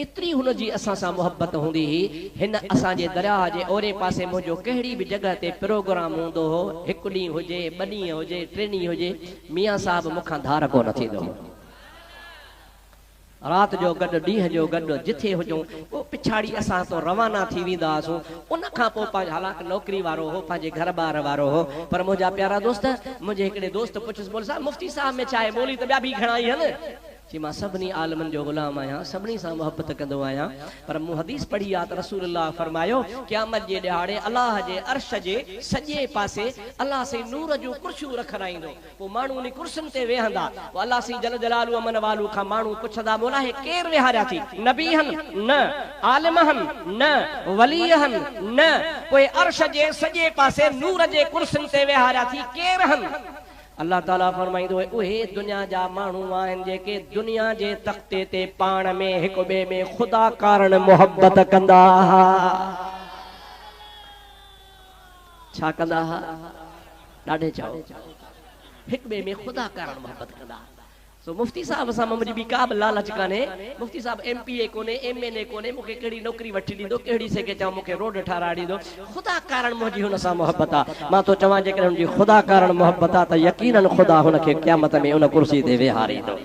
एतिरी हुनजी असां सां मुहबत हूंदी हुई। हिन असांजे दरिया जे ओरे पासे मुंहिंजो कहिड़ी बि जॻह ते प्रोग्राम हूंदो हो, हिकु ॾींहुं हुजे ॿ ॾींहं हुजे टे ॾींहं हुजे, मियाँ साहब मूंखां धार कोन थींदो। रात जो गॾु ॾींहं जो गॾु जिथे हुजूं पोइ पिछाड़ी असां तो रवाना थी वेंदा हुआसीं। उन खां पोइ पंहिंजो हालांकि नौकिरी वारो हो, पंहिंजे घर बार वारो हो, पर मुंहिंजा प्यारा दोस्त मुंहिंजे हिकिड़े दोस्त पुछियुसि बोल साहब मुफ्ती साहब में छा आहे? मौलवी त ॿिया बि घणा ई आहिनि। जी मां सभिनी आलमनि जो ग़ुलाम आहियां, सभिनी सां मुहबत कंदो आहियां, पर मूं हदीस पढ़ी आहे त रसूलुल्लाह फरमायो क़यामत जे ॾिहाड़े अल्लाह जे अर्श जे सॼे पासे अल्लाह से नूर जूं कुर्सियूं रखराईंदो। पोइ माण्हू उन कुर्सियुनि ते वेहंदा। पोइ अल्लाह सी जल जलालू अमन वालू खां माण्हू पुछंदा मौला हे केरु विहारिया थी? नबी हन न, आलिम हन न, वली हन न। पोइ अर्श जे सॼे पासे नूर जे कुर्सियुनि ते विहारिया थी केरु हन? अल्लाह ताला फरमाईंदो उहे दुनिया जा माण्हू आहिनि जेके दुनिया जे तख्ते ते पाण में हिक ॿिए में खुदा कारण मोहब्बत कंदा हा। छा कंदा हा? ॾाढे चओ हिक ॿिए में खुदा कारण मोहब्बत कंदा। सो मुफ्ती साहब सां मुंहिंजी बि का बि लालच कान्हे। मुफ्ती साहब MPA कोन्हे, MNA कोन्हे, मूंखे कहिड़ी नौकरी वठी ॾींदो, कहिड़ी से के चवां मूंखे रोड ठाराए ॾींदो। खुदा कारण मुंहिंजी हुन सां मोहब्बत आहे। मां तो चवां जेकॾहिं हुनजी खुदा कारण मोहब्बत आहे त यकीनन खुदा हुनखे क़यामत में उन कुर्सी ते वेहारींदो।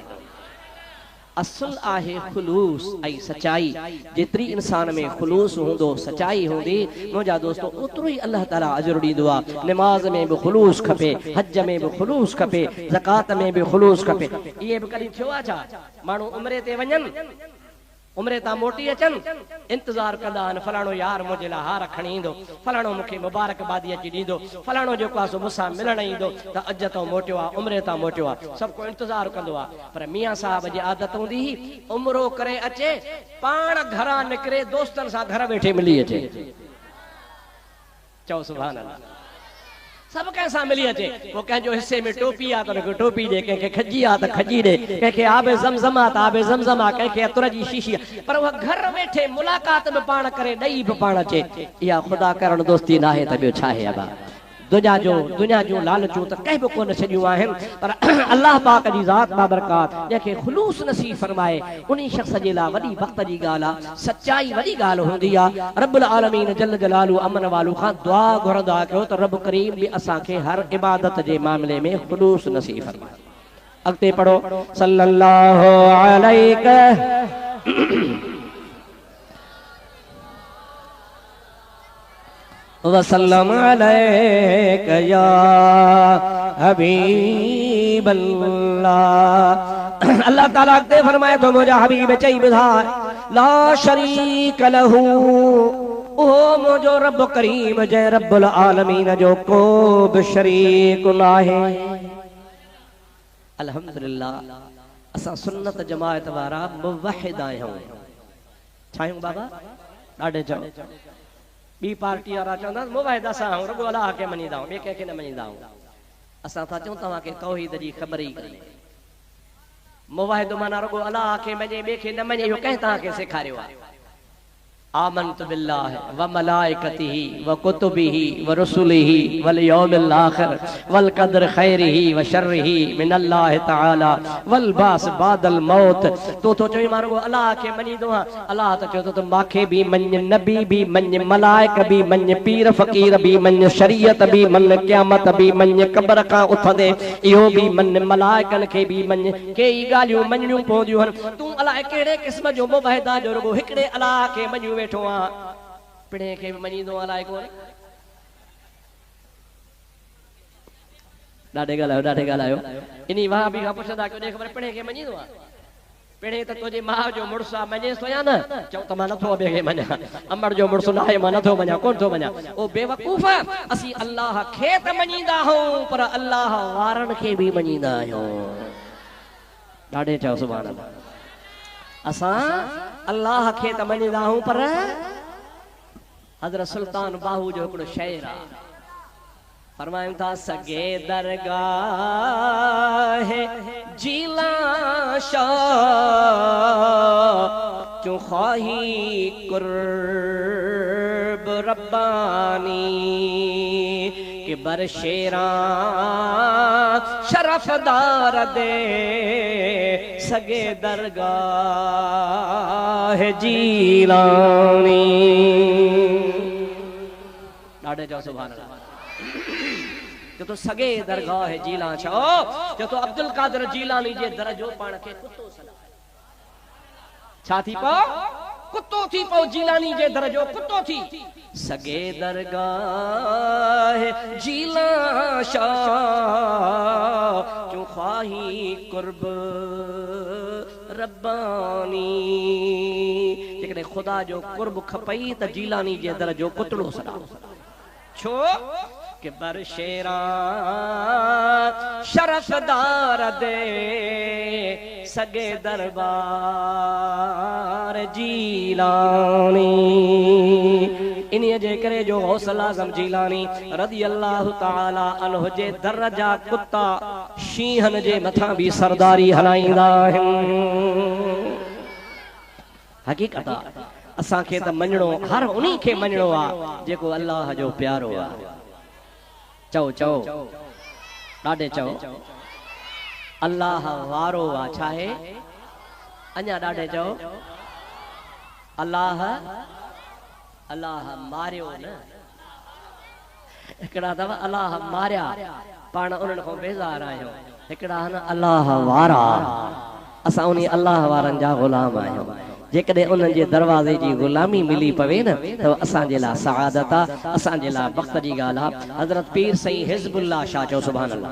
असुल आहे खुलूस ऐं सचाई। जेतिरी इंसान में खुलूस हूंदो, सचाई हूंदी, मुंहिंजा दोस्तो ओतिरो ई अल्लाह ताला अजर ॾींदो आहे। नमाज़ में बि खुलूस खपे, हज में बि खुलूस खपे, ज़कात में बि खुलूस खपे। इहे बि कॾहिं थियो आहे छा? माण्हू उम्रे ते वञनि, उम्रे तां मोटी अचनि, इंतज़ार कंदा आहिनि फलाणो यार मुंहिंजे लाइ हार खणी ईंदो, फलाणो मूंखे मुबारकबादी अची ॾींदो, फलाणो जेको आहे सो मूंसां मिलणु ईंदो त अॼु तो मोटियो आहे, उम्रे तां मोटियो आहे, सभु को इंतज़ार कंदो आहे। पर मियाँ साहब जी आदत हूंदी हुई उमिरो करे अचे, पाण घरां निकिरे, दोस्तनि सां घर वेठे मिली अचे। चओ सुभान अल्लाह। सब कैसा मिली अचे। वो कंहिंजो हिस्से में टोपी आहे त हुनखे टोपी ॾे, कंहिंखे खजी आहे त खजी ॾे, कंहिंखे आबे ज़मज़म आहे त आबे ज़मज़म आहे, कंहिंखे अतर जी शीशी आहे, पर उहा घर वेठे मुलाक़ात बि पाण करे, ॾेई बि पाण अचे। इहा खुदा करण दोस्ती न आहे त ॿियो छा आहे अबा? दुनिया जूं लालचूं त कंहिं बि कोन छॾियूं आहिनि, पर अल्लाह पाक जी ज़ात बाबरकात जंहिंखे खुलूस नसीब फरमाए उन शख़्स जे लाइ वॾी वक़्त जी ॻाल्हि आहे, सचाई वॾी ॻाल्हि हूंदी आहे। रब्बुल आलमीन जल जलालू अमन वालू खां दुआ घुरंदा कयो त रब करीम बि असांखे हर इबादत जे मामले में खुलूस नसीब फरमाए। अॻिते पढ़ो सल्लल्लाहु अलैहि वसल्लम अलैका या हबीब अल्लाह। अल्लाह ताला के फरमाए तो मुझा हबीब चई बुधाए ला शरीक लहू, ओ मुझो रब करीम जय रब्बुल आलमीन जो को बि शरीक नाहे। अल्हम्दुलिल्लाह असां सुन्नत जमाअत वारा मुवहिद आहियूं। छा आहियूं बाबा? ॾाढे चओ। बी पार्टी वारा चवंदा मुवहिद असां आहियूं, रुगो अलाह खे मञींदा आहियूं, ॿिए कंहिंखे न मञींदा आहियूं। असां था चऊं तव्हांखे तौहीद जी ख़बर ई कान्हे। मुवहिद माना रुगो अलाह खे मञे, ॿिए खे न मञे, इहो कंहिं तव्हांखे सेखारियो आहे? आमन्तु बिल्लाहि व मलाइकतिही व कुतुबिही व रुसुलिही वल यौमिल आखिर वल क़द्र खैरिही व शर्रिही मिनल्लाहि तआला वल बास बादल मौत। तो चई मारो अल्लाह के मनी दो अल्लाह तो चो तो माखे भी मन नबी भी मन मलाइक भी मन पीर फकीर भी मन शरीयत भी मन क़यामत भी मन कब्र का उथदे इहो भी मन मलाइकन के भी मन कई गालियूं मन्यूं पवंदियूं हन। तू अल्लाह केड़े किस्म जो मुबहिदा जो रुगो हिकड़े अल्लाह के मन्यूं बैठो आ पिणे के मनीदो अलाए कोन ॾाढे ॻाल्हायो इनी वहां बि खां पुछंदा कयो ख़बर पिणे के मनीदो आ पिणे त तुंहिंजी माउ जो मुड़ुस आहे मञे थो या न चओ त मां नथो ॿिए खे मञा अमड़ जो मुड़ुस न आहे मां नथो मञा कोन थो मञा ओ बेवकूफ़ असीं अल्लाह खे त मञींदा आहियूं पर अल्लाह वारनि खे बि मञींदा आहियूं। ॾाढे चओ सुभाणे अल्लाह असां अल्लाह खे त मञींदा आहियूं पर हज़रत सुल्तान बाहू जो हिकिड़ो शेर आहे फरमायूं था सगे दरगाह जीला शाह जो ख्वाही कुर्ब रब्बानी के बरशेरा शरफदार दे सगे दरगाह जीलानी। ॾाढे चओ सुभान अल्लाह जो तो सगे दरगाह जीला छो जो तो अब्दुल कादिर जीलानी जे दरजो पाण के कुत्तो सदा छा थी पो कुत्तो थी पो जीलानी जे दरजो कुत्तो थी सगे दरगाह जीला शाह जो ख्वाही कुर्ब रब्बानी जेकॾहिं खुदा जो कुर्ब खपई त जीलानी जे दरजो कुतड़ो सदा छो के बरशेरा शरफदार दे सगे दरबार जीलानी। इन्हीअ जे करे जो हौसला आज़म जीलानी रज़ी अल्लाह ताला अन्हु जे दर जा कुत्ता शींहन जे मथां बि सरदारी हलाईंदा आहिनि। हक़ीक़त असांखे त मञणो हर उन्ही खे मञणो आहे जेको अल्लाह जो प्यारो आहे। चओ चओ ॾाढे चओ अल्लाह वारो आहे छा आहे अञा ॾाढे चओ अल्लाह अल्लाह मारियो न हिकिड़ा अथव अल्लाह मारिया पाण उन्हनि खां बेज़ार आहियूं हिकिड़ा न अल्लाह वारा असां उन अल्लाह वारनि जा ग़ुलाम आहियूं। जेकॾहिं उन्हनि जे दरवाज़े जी ग़ुलामी मिली पवे न त असांजे लाइ सआदत आहे असांजे लाइ वक़्त जी ॻाल्हि आहे। हज़रत पीर साईं हिज़्बुल्लाह शाह चओ सुभान अल्लाह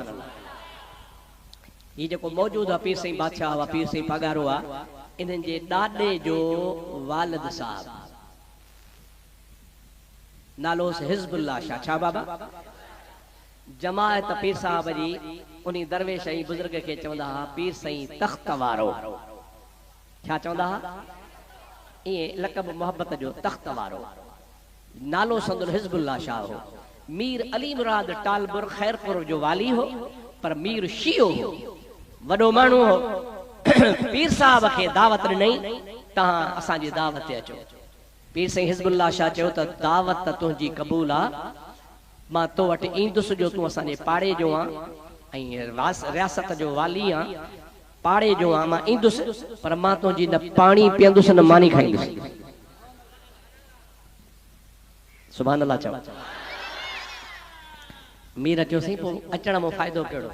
ही जेको मौजूदु आहे पीर साईं बादशाह आहे पीर साईं पगारो आहे इन्हनि जे ॾाॾे जो वालिद साहब नालो हिज़्बुल्लाह शाह छा बाबा जमायत पीर साहब जी उन दरवेश ऐं बुज़ुर्ग खे चवंदा हुआ पीर साईं तख़्त वारो छा चवंदा हुआ इएं लक़ब मोहब्बत जो तख़्त वारो नालो संदुल हिज़्बुल्लाह शाह हो। मीर अली मुराद टालपुर खैरपुर जो वाली हो पर मीर शियो हो वॾो माण्हू हो। पीर साहब खे दावत ॾिनई तव्हां असांजी दावत ते अचो। पीर साईं हिज़्बुल्लाह शाह चयो त दावत तुंहिंजी क़बूल आहे मां तो वटि ईंदुसि जो तूं असांजे पाड़े जो आहे ऐं रियासत जो वाली आहे पाड़े जो आहे मां ईंदुसि पर मां तुंहिंजी न पाणी पीअंदुसि न मानी खाईंदुसि। सुभान अल्लाह चओ मीर चयोसीं पोइ अचण में फ़ाइदो कहिड़ो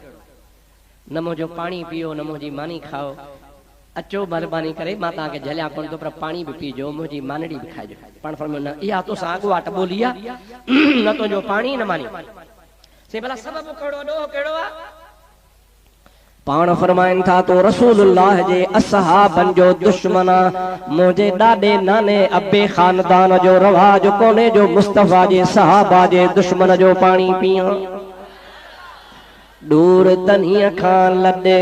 न मुंहिंजो पाणी पीओ न मुंहिंजी मानी खाओ अचो महिरबानी करे मां तव्हांखे झलिया कोन थो पर पाणी बि पीजो मुंहिंजी मानड़ी बि खाइजो। पाण फरमायो न इहा तोसां अॻुवाट ॿोली आहे न तुंहिंजो पाणी न मानी साईं भला सबबु कहिड़ो ॾोह कहिड़ो आहे पाण फरमाइनि था तो रसूलुल्लाह जे असहाबन जो दुश्मन मुंहिंजे ॾाॾे नाने अबे खानदान जो रवाज कोने जो मुस्तफा जे सहाबा जे दुश्मन जो पाणी पिया दूर तनिया खां लॾे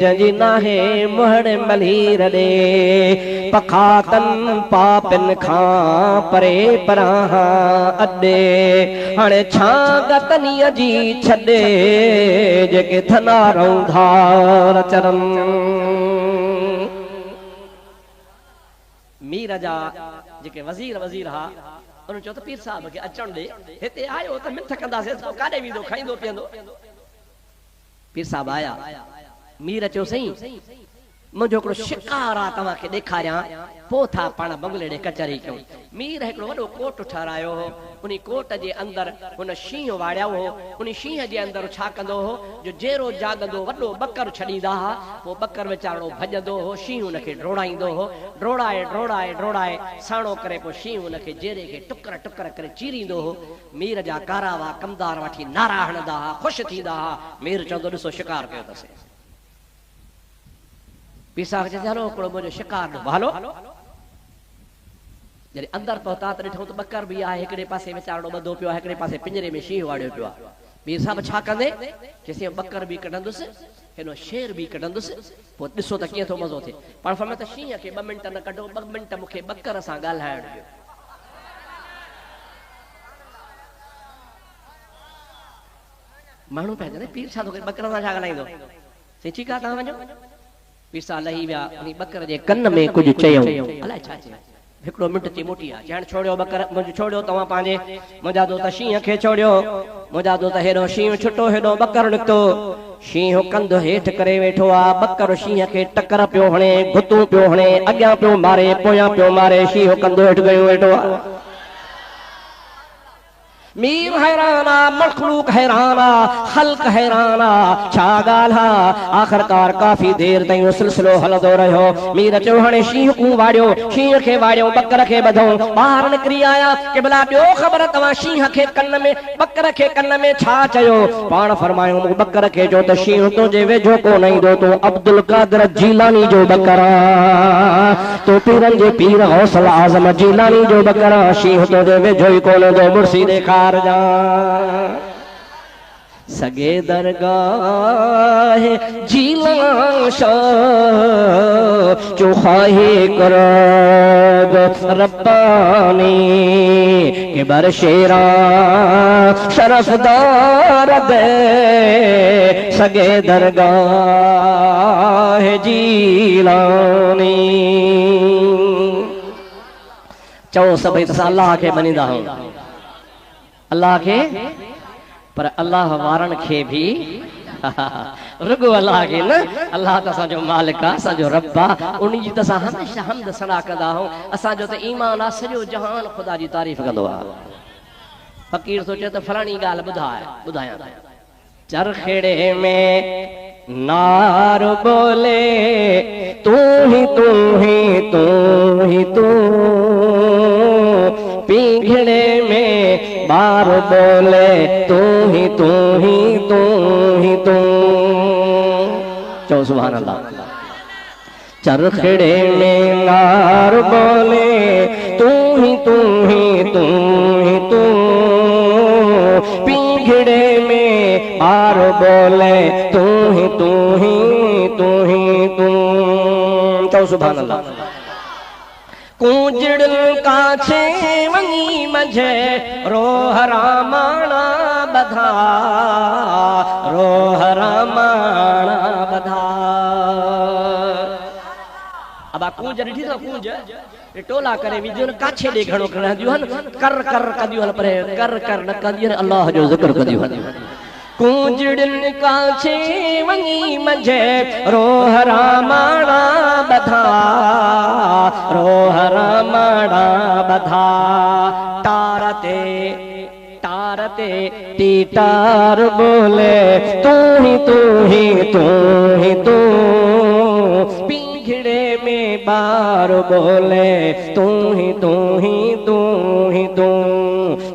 जंहिंजी नाहे मुहड़ मलीर ॾे पखातन पापिन खां परे परां अॾे हाणे छा गतनीअ जी छॾे जेके थनारऊं धार चरन। मीर जा जेके वज़ीर हा उन्हनि चयो त पीर साहब खे अचण ॾे, हिते आयो त मिठ कंदासीं, काॾे वेंदो खाईंदो पीअंदो। पीर साहब आया, मीर चयो सही मुझो हिकिड़ो शिकार आहे तव्हांखे ॾेखारियां, पोइ था पाण बंगले ॾे कचहरी कयूं। मीर हिकिड़ो वॾो कोट ठारायो हो, उन कोट जे अंदरि हुन शींहं वाड़ियाओ हो। उन शींहं जे अंदरि छा कंदो हो, जो जेरो जाॻंदो वॾो बकर छॾींदा हुआ, पोइ बकर वीचारो भॼंदो हो, शींहं हुनखे ड्रोड़ाईंदो हो, ड्रोड़ाए साणो करे पोइ शींहं हुनखे जेरे खे टुकर टुकर करे चीरींदो हो। मीर जा कारावा कमदार वठी नारा हणंदा हुआ, ख़ुशि थींदा हुआ। मीर चवंदो ॾिसो शिकार कयो अथसि। पीर साहब चए हलो हिकिड़ो मुंहिंजो शिकार ॾिबो, हलो। जॾहिं अंदरि पहुता त ॾिठो त बकर बि आहे, हिकिड़े पासे वीचारो ॿधो पियो आहे, हिकिड़े पासे पिंजरे में शींहं वाड़ियो पियो आहे। पीर साहब छा कंदे, चएसि बकर बि कढंदुसि, हेॾो शेर बि कढंदुसि, पोइ ॾिसो त कीअं थो मज़ो थिए। पाण फरमाए त शींहं खे 2 मिंट न कढो, 2 मिंट मूंखे बकर सां ॻाल्हाइण ॾियो। माण्हू पिया चवनि पीर छा तोखे बकर सां छा ॻाल्हाईंदो? चई ठीकु आहे तव्हां वञो। पीर साहब लही विया, उन बकर जे कन में कुझु चयऊं, अलाए छा चयो। हिकिड़ो मिंट थी मोटी आहे, चइण छोड़ियो बकर, मुंहिंजो छोड़ियो तव्हां पंहिंजे, मुंहिंजा दो त शींहं खे छोड़ियो, मुंहिंजा दो त हेॾो शींहं छुटो, हेॾो बकर निकितो। शींहं कंध हेठि करे वेठो आहे, बकर शींहं खे टकर पियो हणे, गुतूं पियो हणे, अॻियां पियो मारे, पोयां पियो मारे, शींहं कंध हेठि कयो वेठो आहे। मीर हैरान आ, मखलूक हैरान आ, खल्क हैरान आ, छा ॻाल्हि आ। आख़िरकार काफ़ी देर ताईं सिलसिलो हलंदो रहियो। मीर चयो हाणे शींहं कूं वाड़ियो, शींहं खे वाड़ियो, बकर खे ॿधऊं। ॿाहिरि निकिरी आया कि भला ॿियो ख़बर तव्हां शींहं खे कन में, बकर खे कन में छा चयो? पाण फरमायो बकर खे चयो त शींहं तुंहिंजे वेझो कोन ईंदो, तूं अब्दुल कादिर जीलानी जो बकर आ, तूं पीरनि जे पीर गौसल आज़म जीलानी जो बकर आ, शींहं तुंहिंजे वेझो ई कोन ईंदो। मुर्सी ॾेखार सगे दरगाह जीला शाह जो खाहे करब रब्बानी के बर शेरा शरफदार दे सगे दरगाह जीलानी। चओ सभई असां अल्लाह खे मञींदा आहियूं, अल्लाह के, पर अल्लाह वारन के भी रुगो अल्लाह के न। अल्लाह त असांजो मालिक आहे, असांजो रब आहे, उन जी त असां हमेशह हमद सना कंदा आहियूं। असांजो त ईमान आहे, सॼो जहान ख़ुदा जी तारीफ़ कंदो आहे। फ़कीर सोचे त फलाणी ॻाल्हि ॿुधायां। चरखेड़े में नार बोले तू ही तू ही तू ही तू, पिंघड़े में बार बोले तू ही तू ही तू ही तू। चलो सुभान अल्लाह। चरखड़े में नार बोले तू ही तू ही तू ही तू, पिंघड़े में बार बोले तू ही तू ही तू ही तू। चलो सुभान अल्लाह। कूंजड़ काछे वनी मझे रोहरा माणा बधा, रोहरा माणा बधा। अब आ कूंज ॾिठी अथव, कूंज टोला करे विझो न, काछे ॾे घणो कंदियूं आहिनि, कर कर कंदियूं आहिनि, पर कर कर न कंदियूं आहिनि, अल्लाह जो ज़िक्र कंदियूं आहिनि। कूंजड़िन काछे वनी मझे रोहरा माणा बधा, रोहरा माणा बधा। तारते तारते टीटार बोले तू ही तू ही तू ही तू, पिंघड़े में बार बोले तू ही तू ही तू ही तू।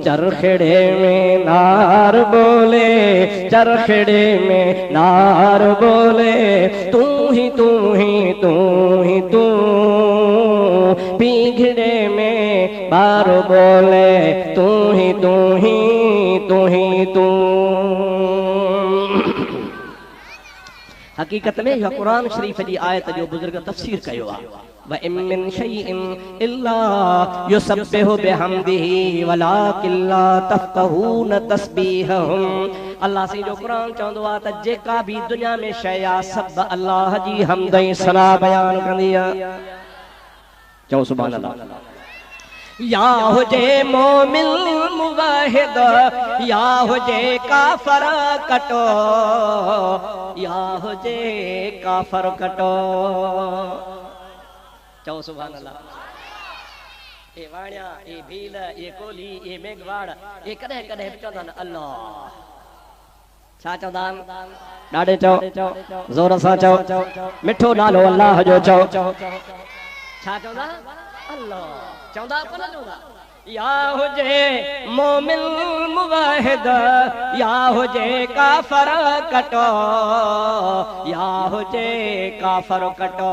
चरखड़े में नार बोले, चरखड़े में नार बोले तू ही तू ही तू ही तू, पिंघड़े में बार बोले तू ही तू ही तू ही तू। हकीकत में यह कुरान शरीफ जी आयत जो बुजुर्ग तफसीर कयो आहे। व इम मिन शैइन इल्ला युसब्बिहु बिहम्दिही वलाकिन ला तफ़क़हून तस्बीहहुम। अल्लाह से जो कुरान चवंदो आहे त जेका भी दुनिया में शइ आहे सभु अल्लाह जी हमद ऐं सना बयान कंदी आहे। चओ सुभान अल्लाह। या हुजे मोमिन मुवाहिद या हुजे काफर कटो या हुजे काफर कटो चओ सुभान अल्लाह ए वाणिया ए भील ए कोली ए मेघवाड़ ए कदे कदे चवंदा अल्लाह छा चवंदा ॾाढे चओ ज़ोर सां चओ मिठो नालो अल्लाह जो चओ छा चवंदा अल्लाह चवंदा कोन चवंदा या हुजे मोमिन मुवाहिद या हुजे काफर कटो या हुजे काफर कटो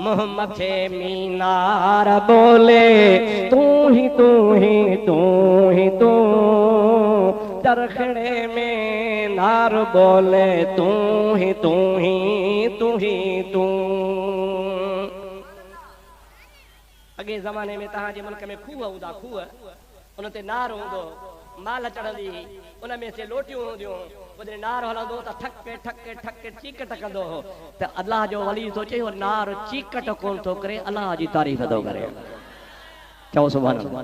मुंह मथे मीनार बोले तू ही तू ही तू ही तू चरखड़े में नार बोले तू ही तू ही तू ही तू अगे ज़माने में तहां जे मुल्क में खूह हूंदा खूह उन ते नार हूंदो माल चढ़ंदी उन में से लोटियूं हूंदियूं उते नार हलंदो त ठक ठक ठक चीकट कंदो हो त अल्लाह जो वली सोचे हो नार चीकट कोन थो करे अल्लाह जी तारीफ़ थो करे चओ सुभान अल्लाह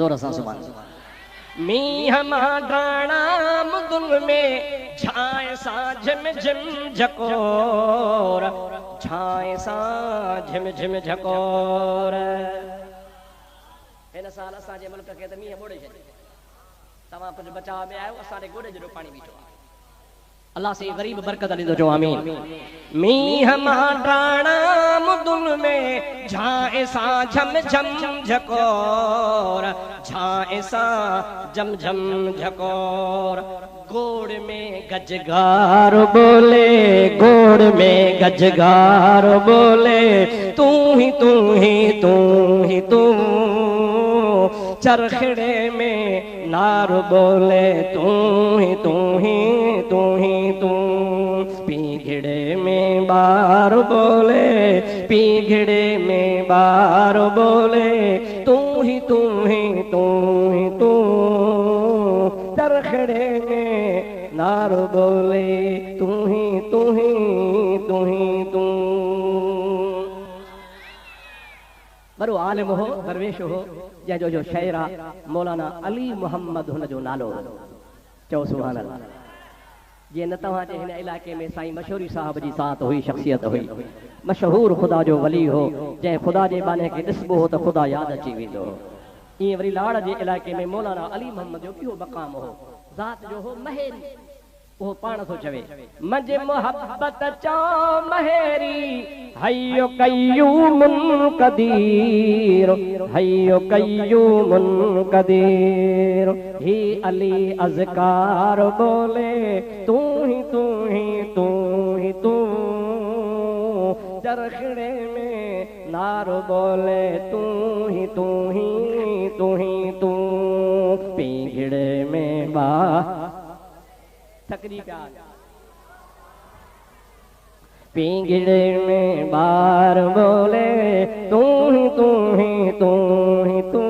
ज़ोर सां सुभान अल्लाह मींह मां डाणा मुदुन में छाए सा झिम झिम झकोर छाए सा झिम झिम झकोर हिन साल असांजे मुल्क खे त मींह ॿोड़े छॾियो तव्हां कुझु बचाव में आयो असांजे गोॾे जहिड़ो पाणी बीठो आहे अल्लाह से गरीब बरकत ॾींदो चओ आमीन मींह मां डाणा मुदुन में छाए सा झम झम झकोर छाए सा झम झम झकोर गोड़ में गजगार बोले गोड़ में गजगार बोले तू ही तू ही तू ही तू चरखड़े में नार बोले तू ही तू ही तू ही तू पीघड़े में बार बोले पीघड़े में बार बोले तू ही तू ही तू ही तू चरखड़े में नार बोले तू ही तू ही तू ही तू बड़ो आलिम हो दरवेश हो जंहिंजो जो शाइर आहे मौलाना अली मोहम्मद हुन जो नालो चओ सुभान अल्लाह जीअं न तव्हां जे हिन इलाइक़े में साईं मशहूरी साहब जी साथ हुई शख़्सियत हुई मशहूर ख़ुदा जो वली हो जंहिं ख़ुदा जे बाने खे ॾिसबो हो त ख़ुदा यादि अची वेंदो हो ईअं वरी लाड़ जे इलाइक़े में मौलाना अली मोहम्मद जो ॿियो मक़ाम हो ज़ात जो हो महेरी वो पाण थो चवे मंझि मोहब्बत चो महेरी हयो कयूमुन कदीर हयो कयूमुन कदीर ही अली अज़कार बोले तू ही तू ही तू ही तू चरखड़े में नार बोले तू ही तू ही तू ही तू पीघड़े में बा तकरी प्यार पींगड़े में बार बोले तू ही तू ही तू ही तू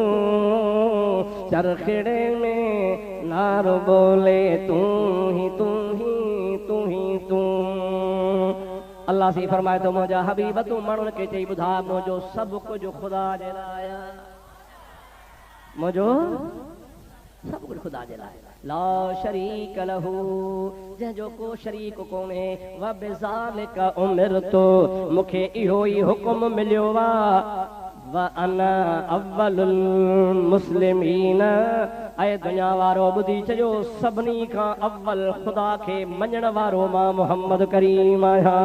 चरखड़े में नार बोले तू ही तू ही तू ही तू अल्लाह से फरमाए तो मुझा हबीब तू माण्हुनि खे चई ॿुधा मुंहिंजो सभु कुझु ख़ुदा जे लाइ मुंहिंजो सभु कुझु ख़ुदा जे लाइ ला शरीक लहू जंहिंजो को शरीक कोन्हे व बिज़ालिका उमिरतु मूंखे इहो ई हुकुम मिलियो व अना अव्वलुल मुस्लिमीन ऐं दुनिया वारो ॿुधी चयो सभिनी खां अव्वल ख़ुदा खे मञण वारो मां मोहम्मद करीम आहियां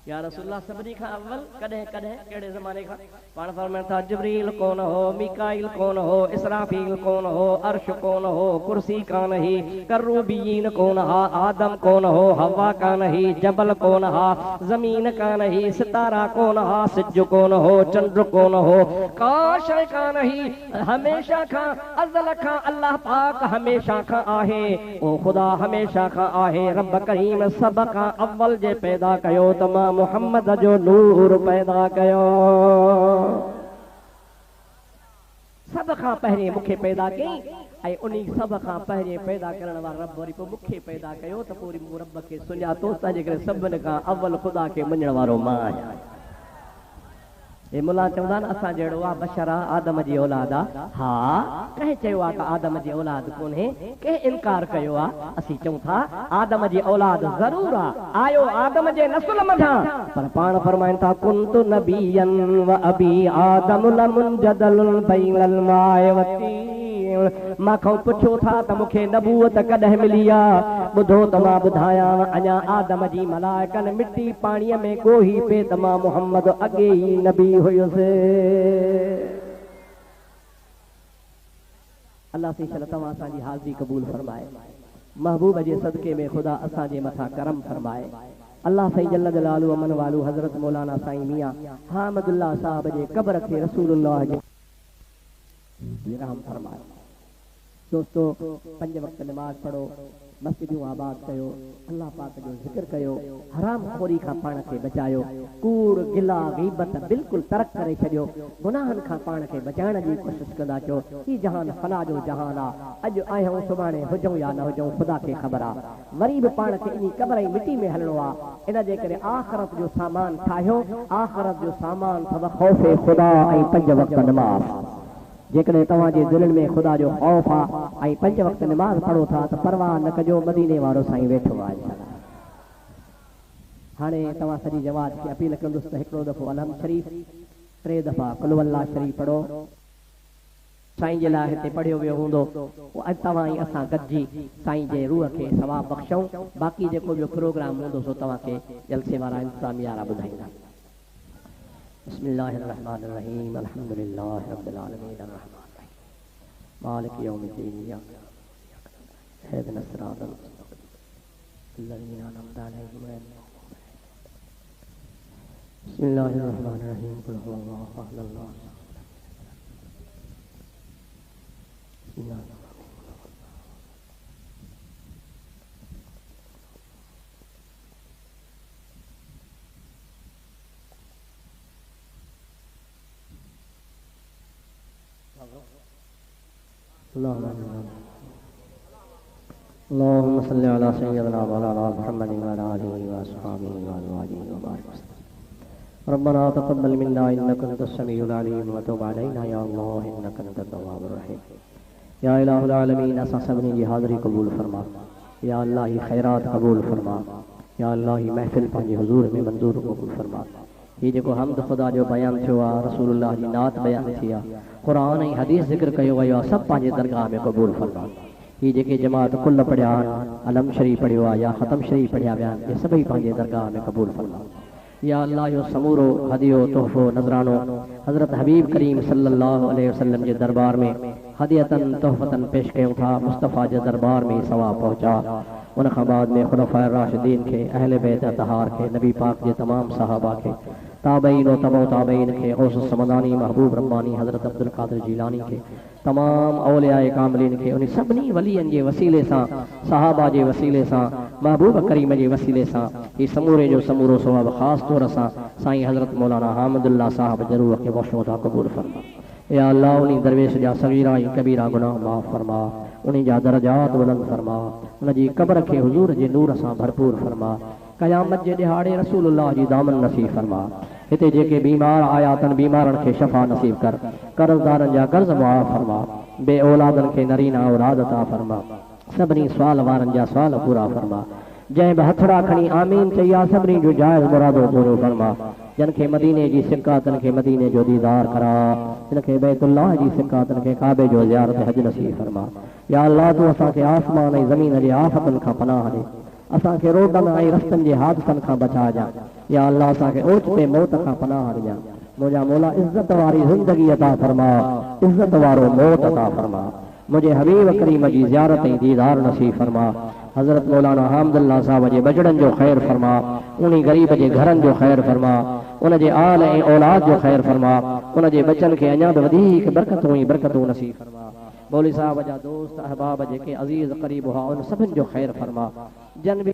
या रसूलुल्लाह सभिनी खां अव्वल कॾहिं कॾहिं कहिड़े ज़माने खां पाण फरमाइनि था जिब्रील कोन हो मीकाईल कोन हो इसराफील कोन हो अर्श कोन हो कुर्सी कान ही करूबीन कोन हा आदम कोन हो हवा कान ही जबल कोन हा ज़मीन कान ही सितारा कोन हा सिज कोन हो चंड कोन हो का शइ कान ही हमेशा खां अज़ल खां अल्लाह पाक हमेशा खां आहे ओ ख़ुदा हमेशा खां आहे रब करीम सभ खां अव्वल जे पैदा कयो त मां मोहम्मद जो नूर पैदा कयो सब खां पहिरें मूंखे पैदा कई ऐं उन सभ खां पहिरें पैदा करण वारा रब वरी पोइ मूंखे पैदा कयो त पोइ मूं रब खे सुञातो तंहिंजे करे सभिनि खां अव्वल ख़ुदा खे मञण वारो मां आहियां ये मुला चवंदा असां जहिड़ो आहे बशर आहे आदम जी औलाद आहे। हा कंहिं चयो आहे त आदम जी औलाद कोन्हे, कंहिं इनकार कयो आहे। असीं चऊं था आदम जी औलाद ज़रूर आहे, आयो आदम जे नस्ल मथां, पर पाण फरमाइनि था कुंतु नबियन व अबी आदम लमुनजदल बैनल माए वती। मां पुछो था त मूंखे नबूअत कॾहिं मिली आहे? ॿुधो त मां ॿुधायां, अञा आदम जी मलाइकनि मिटी पाणीअ में ॻोही पे त मां मुहम्मद अॻे ई नबी हुयुसि। अल्लाह से तव्हां असांजी हाज़िरी क़बूल फरमाए, महबूब जे सदके में ख़ुदा असांजे मथां करम फरमाए। अल्लाह साईं जल्ल जलालु अमन वालू हज़रत मौलाना साईं मियां हामिदुल्लाह साहब जे क़ब्र खे रसूलुल्लाह जे रहम फरमाए। दोस्तों, 5 वक्त नमाज पढ़ो, मस्जिदूं आबाद कयो, अल्लाह पाक जो ज़िक्र कयो, हराम खोरी खां पाण खे बचायो, कूड़ गिला गीबत बिल्कुलु तरक करे छॾियो, गुनाहनि खां पाण खे बचाइण जी कोशिशि कंदा चओ। ही जहान फना जो जहान आहे, अॼु आहियूं सुभाणे हुजूं या न हुजूं ख़ुदा खे ख़बर आहे। वरी बि पाण खे इन क़ब्र जी मिटी में हलणो आहे। इन जे करे आख़िरत जो सामान ठाहियो। आख़िरत जो सामान अथव ख़ौफ़ ख़ुदा ऐं 5 वक्त नमाज़। जेकॾहिं तव्हांजे दिलनि में ख़ुदा जो ख़ौफ़ आहे ऐं 5 वक्त नमाज़ पढ़ो था त परवाह न कजो, मदीने वारो साईं वेठो आहे। हाणे तव्हां सॼी जमात खे अपील कंदुसि त हिकिड़ो दफ़ो अलहम शरीफ़ 3 दफ़ा कुल अल्लाह शरीफ़ पढ़ो। साईं जे लाइ हिते पढ़ियो वियो हूंदो, अॼु तव्हां ई असां गॾिजी साईं जे रूह खे सवाब बख़्शूं। बाक़ी जेको ॿियो प्रोग्राम हूंदो सो तव्हांखे जलसे वारा इंतज़ामिया ॿुधाईंदा। बिस्मिल्लाहिर्रहमानिर्रहीम, अल्हम्दुलिल्लाहि रब्बिल आलमीन, अर्रहमानिर्रहीम, मालिकि यौमिद्दीन, इहदिनस सिरातल मुस्तक़ीम, लज़ीना अनअमता अलैहिम। बिस्मिल्लाहिर्रहमानिर्रहीम, कुल हुवल्लाहु अहद, अल्लाहु समद। अल्लाहुम्मा सल्लि अला सय्यिदिना मौलाना मुहम्मदिन व अला आलिहि व अस्हाबिहि व अज़वाजिहि व बारिक वसल्लम। रब्बना तक़ब्बल मिन्ना इन्नका अंतस समीउल अलीम व तुब अलैना या अल्लाह इन्नका अंतत तव्वाबुर रहीम। या इलाहुल आलमीन, असां सभिनी जी हाज़िरी क़बूल फरमा। या अल्लाह ही खैरात क़बूल फरमा। या अल्लाह ही महफ़िल पंहिंजे हुज़ूर में मंज़ूर क़बूल फरमा। ये जेको हमद ख़ुदा जो बयान थियो आहे, रसूलुल्लाह जी नात बयान थी आहे, क़ुरान ऐं हदीस ज़िक्र कयो वियो आहे, सभु पंहिंजे दरगाह में क़बूल फरमा। ये जेके जमात कुल पढ़िया आहिनि, अलम शरीफ़ पढ़ियो आहे या ख़तम शरीफ़ पढ़िया विया आहिनि, ये सभई पंहिंजे दरगाह में क़बूल फरमा। या अल्लाह जो समूरो हदियो तोहफ़ो नज़रानो हज़रत हबीब करीम सल्लल्लाहु अलैहि वसल्लम जे दरबार में हदियतन तोहफ़तन पेश कयूं था। मुस्तफ़ा जे दरबार में सवाब पहुचा। उन खां बाद में खुलफ़ाए राशिदीन के, अहले बैत अतहार के, नबी पाक जे तमाम सहाबा के, ताबईन व तबो ताबईन के, गौस समदानी महबूब रब्बानी हज़रत अब्दुल कादिर जीलानी के, तमाम औलियाए कामिलीन के, उन सभिनी वलियन जे वसीले सां, सहाबा जे वसीले सां, महबूब करीम जे वसीले सां ही समूरे जो समूरो सवाब ख़ास तौर सां साईं हज़रत मौलाना हामिदुल्लाह साहब जे रूह खे बख़्शो था क़बूल फरमा। या अल्लाह उन दरवेश जा सगीरा ऐं कबीरा गुनाह माफ़ फरमा, उन जा दरजात बुलंद फरमा, उन जी क़ब्र खे हुज़ूर जे नूर सां भरपूर फरमा। क़यामत जे ॾिहाड़े रसूलुल्लाह जी दामन नसीब फरमा। हिते जेके बीमार आया अथनि, बीमारनि खे शफ़ा नसीब कर। कर्ज़दारनि जा कर्ज़ मुआफ़ फरमा। बे औलादनि खे नरीना औलाद अता फरमा। सभिनी सुवाल वारनि जा सुवाल पूरा फरमा। जंहिं बि हथड़ा खणी आमीन चई आहे, सभिनी जो जाइज़ मुरादो पूरो फरमा। जिन खे मदीने जी सिकातनि खे मदीने जो दीदार करा, जिन खे बैतुल्लाह जी सिकातनि खे काबे जो ज़ियारत हज नसीब फरमा। या अल्लाह तूं असांखे आसमान ऐं ज़मीन जे आफ़तनि खां पनाह ॾे। असांखे रोडनि ऐं रस्तनि जे हादसनि खां बचाइजां। या अल्लाह असांखे ओचिते मौत खां पनाह ॾिजां। मुंहिंजा मौला इज़त वारी ज़िंदगी अता फरमा, इज़त वारो मौत अता फरमा। मुझे हबीब करीम जी ज़ियारत ऐं दीदार नसीब फरमा। हज़रत मौलाना हामिदुल्लाह साहब जे बजड़नि जो ख़ैर फरमा। उन ग़रीब जे घरनि जो ख़ैर फरमा। उन जे आल ऐं औलाद जो ख़ैर फरमा। उन जे बचनि खे अञा बि वधीक बरकतूं ई बरकतूं नसीब फरमा। मौली साहब जा दोस्त अहबाब जेके अज़ीज़ क़रीब हुआ, उन सभिनि जो ख़ैर फरमा। जन बि